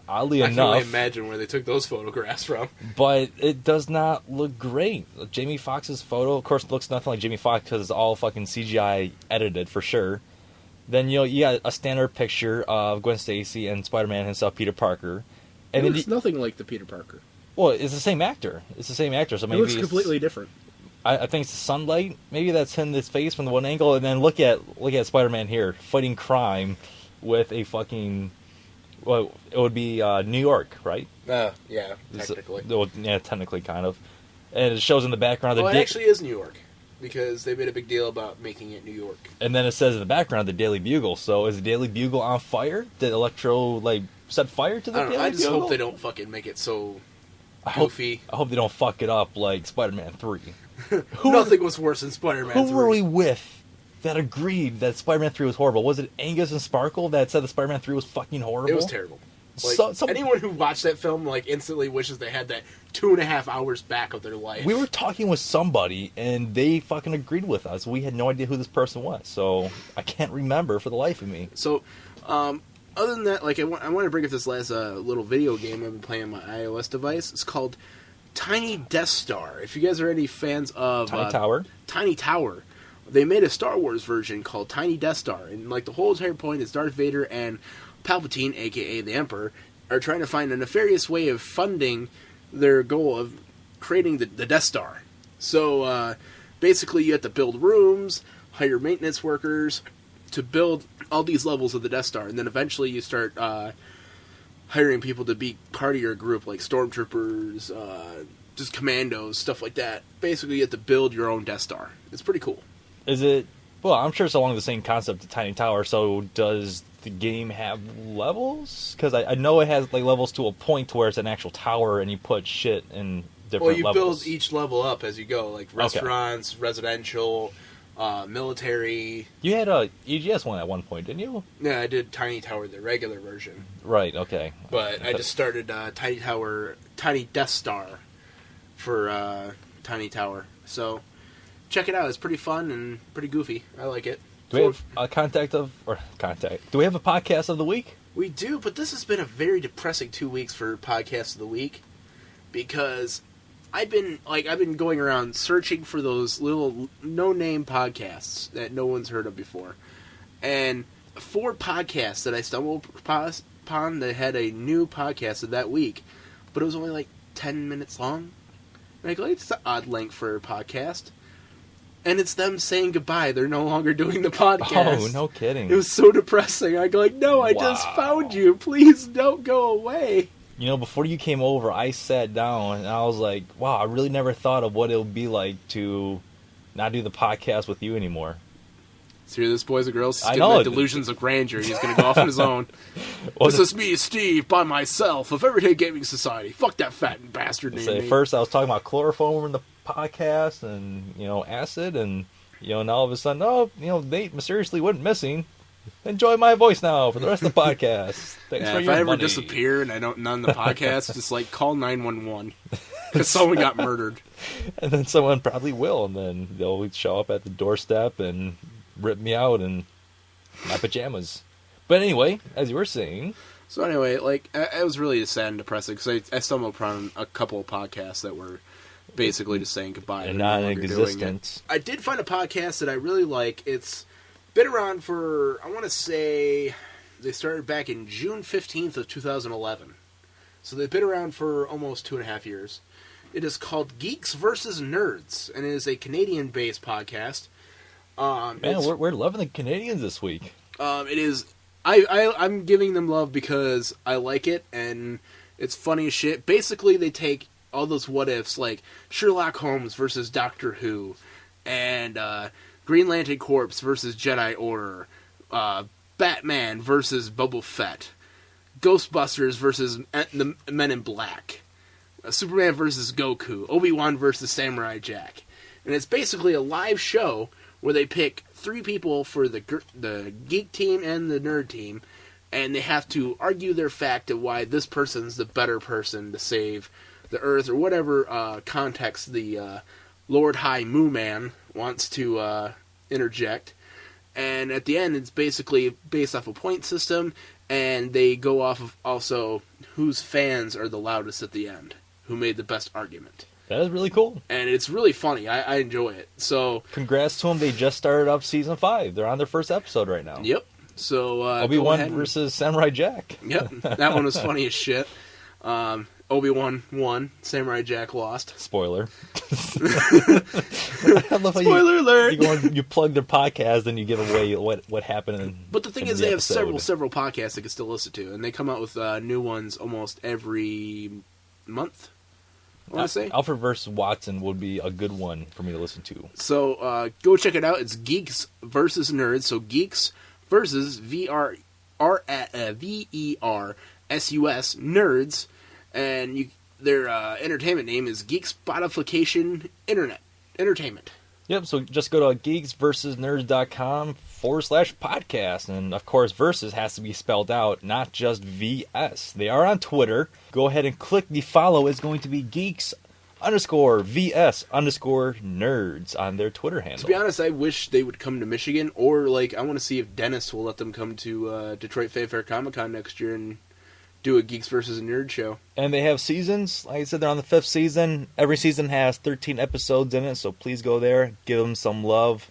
Oddly enough, I can only imagine where they took those photographs from. But it does not look great. Jamie Foxx's photo, of course, looks nothing like Jamie Foxx because it's all fucking CGI edited for sure. Then you got a standard picture of Gwen Stacy and Spider-Man himself, Peter Parker. And it looks nothing like the Peter Parker. Well, it's the same actor. So maybe it looks completely different. I think it's the sunlight. Maybe that's in his face from the one angle, and then look at Spider-Man here fighting crime with a fucking. Well, it would be New York, right? Yeah, technically. Yeah, technically, kind of. And it shows in the background. Well, it actually is New York, because they made a big deal about making it New York. And then it says in the background the Daily Bugle. So is the Daily Bugle on fire? Did Electro set fire to the Daily Bugle? I just hope they don't fucking make it so goofy. I hope they don't fuck it up like Spider-Man 3. Nothing was worse than Spider-Man 3. Who were we with that agreed that Spider-Man 3 was horrible? Was it Angus and Sparkle that said that Spider-Man 3 was fucking horrible? It was terrible. Like, anyone who watched that film, like, instantly wishes they had that 2.5 hours back of their life. We were talking with somebody, and they fucking agreed with us. We had no idea who this person was, so I can't remember for the life of me. So, other than that, like, I want to bring up this last little video game I've been playing on my iOS device. It's called Tiny Death Star. If you guys are any fans of Tiny Tower, they made a Star Wars version called Tiny Death Star, and, like, the whole entire point is Darth Vader and Palpatine, a.k.a. the Emperor, are trying to find a nefarious way of funding their goal of creating the Death Star. So, basically, you have to build rooms, hire maintenance workers to build all these levels of the Death Star, and then eventually you start hiring people to be part of your group, like stormtroopers, just commandos, stuff like that. Basically, you have to build your own Death Star. It's pretty cool. Is it... Well, I'm sure it's along the same concept of Tiny Tower, so does the game have levels? Because I know it has like levels to a point where it's an actual tower and you put shit in different levels. Well, you build each level up as you go, like restaurants, residential, military. You had a EGS one at one point, didn't you? Yeah, I did Tiny Tower, the regular version. Right, okay. But I just started Tiny Death Star for Tiny Tower. So check it out. It's pretty fun and pretty goofy. I like it. Do we have a Do we have a podcast of the week? We do, but this has been a very depressing 2 weeks for podcast of the week because I've been going around searching for those little no-name podcasts that no one's heard of before, and 4 podcasts that I stumbled upon that had a new podcast of that week, but it was only like 10 minutes long. And I go, it's an odd length for a podcast. And it's them saying goodbye. They're no longer doing the podcast. Oh, no kidding. It was so depressing. I go like, no, I just found you. Please don't go away. You know, before you came over, I sat down and I was like, wow, I really never thought of what it would be like to not do the podcast with you anymore. So this, boys and girls, he's getting the delusions of grandeur. He's going to go off on his own. This is me, Steve, by myself, of Everyday Gaming Society. Fuck that fat bastard named me. First, I was talking about chloroform in the podcast and, acid, and, now all of a sudden, Nate mysteriously went missing. Enjoy my voice now for the rest of the podcast. Thanks for your money. If I ever disappear and I don't none the podcast, just call 911 because someone got murdered. And then someone probably will, and then they'll show up at the doorstep and rip me out in my pajamas. But anyway, as you were saying. So anyway, it was really sad and depressing because I stumbled upon a couple of podcasts that were basically just saying goodbye. And non-existent. I did find a podcast that I really like. It's been around for, I want to say, they started back in June 15th of 2011. So they've been around for almost 2.5 years. It is called Geeks vs. Nerds, and it is a Canadian-based podcast. Man, we're loving the Canadians this week. It is. I'm giving them love because I like it, and it's funny as shit. Basically, they take all those what-ifs, like Sherlock Holmes versus Doctor Who, and Green Lantern Corps versus Jedi Order, Batman versus Boba Fett, Ghostbusters versus the Men in Black, Superman versus Goku, Obi-Wan versus Samurai Jack. And it's basically a live show where they pick 3 people for the geek team and the nerd team, and they have to argue their fact of why this person's the better person to save the Earth, or whatever context the Lord High Moo Man wants to interject. And at the end, it's basically based off a point system, and they go off of also whose fans are the loudest at the end, who made the best argument. That is really cool. And it's really funny. I enjoy it. So congrats to them. They just started up season 5. They're on their first episode right now. Yep. So Obi-Wan versus Samurai Jack. Yep. That one was funny as shit. Obi-Wan won. Samurai Jack lost. Spoiler. Spoiler alert! You plug their podcast, and you give away what happened. But the thing is, they have several podcasts they can still listen to, and they come out with new ones almost every month. I want to say Alfred vs. Watson would be a good one for me to listen to. So go check it out. It's Geeks versus Nerds. So Geeks versus VERSUS Nerds, and their entertainment name is Geek Spotification Entertainment. Yep, so just go to geeksversusnerds.com/podcast. And of course, versus has to be spelled out, not just VS. They are on Twitter. Go ahead and click the follow. It's going to be geeks_VS_nerds on their Twitter handle. To be honest, I wish they would come to Michigan, or like I want to see if Dennis will let them come to Detroit Fanfare Comic Con next year and do a Geeks versus Nerd show. And they have seasons. Like I said, they're on the 5th season. Every season has 13 episodes in it, so please go there. Give them some love.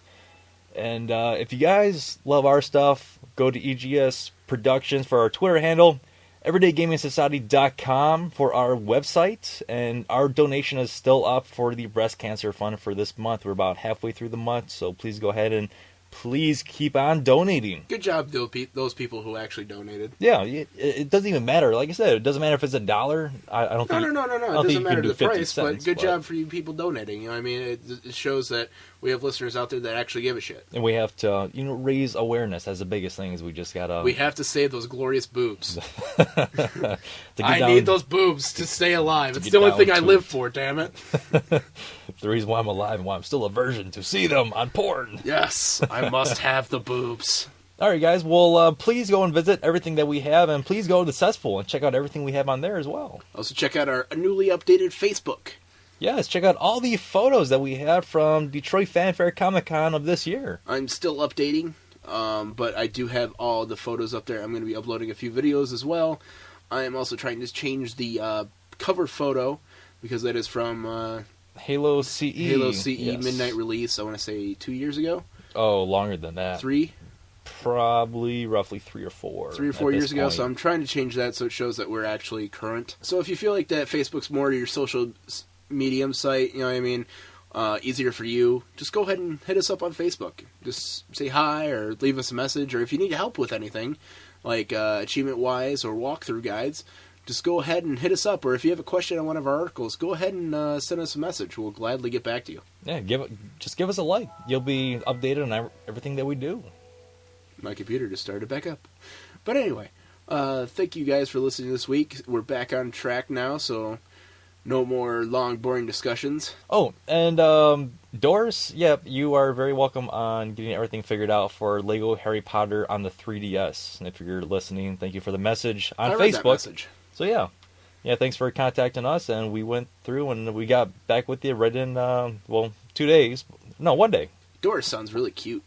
And if you guys love our stuff, go to EGS Productions for our Twitter handle, everydaygaming.society.com for our website. And our donation is still up for the breast cancer fund for this month. We're about halfway through the month, so please go ahead and please keep on donating. Good job, those people who actually donated. Yeah, it doesn't even matter. Like I said, it doesn't matter if it's $1. I don't think. No. I It don't doesn't think matter you can the do price, 50 cents, but good job for you people donating. You know what I mean? It shows that we have listeners out there that actually give a shit. And we have to, raise awareness. That's the biggest thing. Is we just gotta. We have to save those glorious boobs. I need those boobs to stay alive. It's the only thing I live for. Damn it. The reason why I'm alive and why I'm still a virgin to see them on porn. Yes, I must have the boobs. All right, guys. Well, please go and visit everything that we have, and please go to the cesspool and check out everything we have on there as well. Also, check out our newly updated Facebook. Yes, check out all the photos that we have from Detroit Fanfare Comic Con of this year. I'm still updating, but I do have all the photos up there. I'm going to be uploading a few videos as well. I am also trying to change the cover photo, because that is from Halo CE. Yes. Midnight release, I want to say 2 years ago. Oh, longer than that. 3? Probably roughly 3 or 4. 3 or 4 years ago, so I'm trying to change that so it shows that we're actually current. So if you feel like that Facebook's more your social medium site, you know what I mean, easier for you, just go ahead and hit us up on Facebook. Just say hi or leave us a message, or if you need help with anything, like achievement-wise or walkthrough guides, just go ahead and hit us up. Or if you have a question on one of our articles, go ahead and send us a message. We'll gladly get back to you. Yeah, just give us a like. You'll be updated on everything that we do. My computer just started back up. But anyway, thank you guys for listening this week. We're back on track now, so no more long, boring discussions. Oh, and Doris, yep, you are very welcome on getting everything figured out for Lego Harry Potter on the 3DS. And if you're listening, thank you for the message on I read Facebook. That message. So yeah, thanks for contacting us, and we went through and we got back with you right in 2 days. No, 1 day. Doris sounds really cute.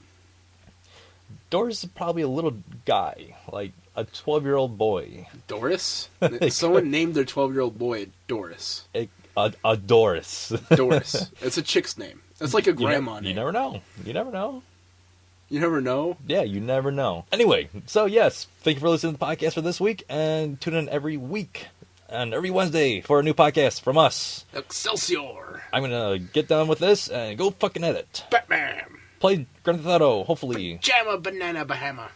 Doris is probably a little guy, like a 12-year-old boy. Doris? Someone named their 12-year-old boy Doris. A Doris. Doris. It's a chick's name. It's like a grandma name. You never know. You never know. You never know? Yeah, you never know. Anyway, so yes, thank you for listening to the podcast for this week, and tune in every week and every Wednesday for a new podcast from us. Excelsior! I'm gonna get done with this and go fucking edit. Batman! Play Grand Theft Auto, hopefully. Pajama Banana Bahama.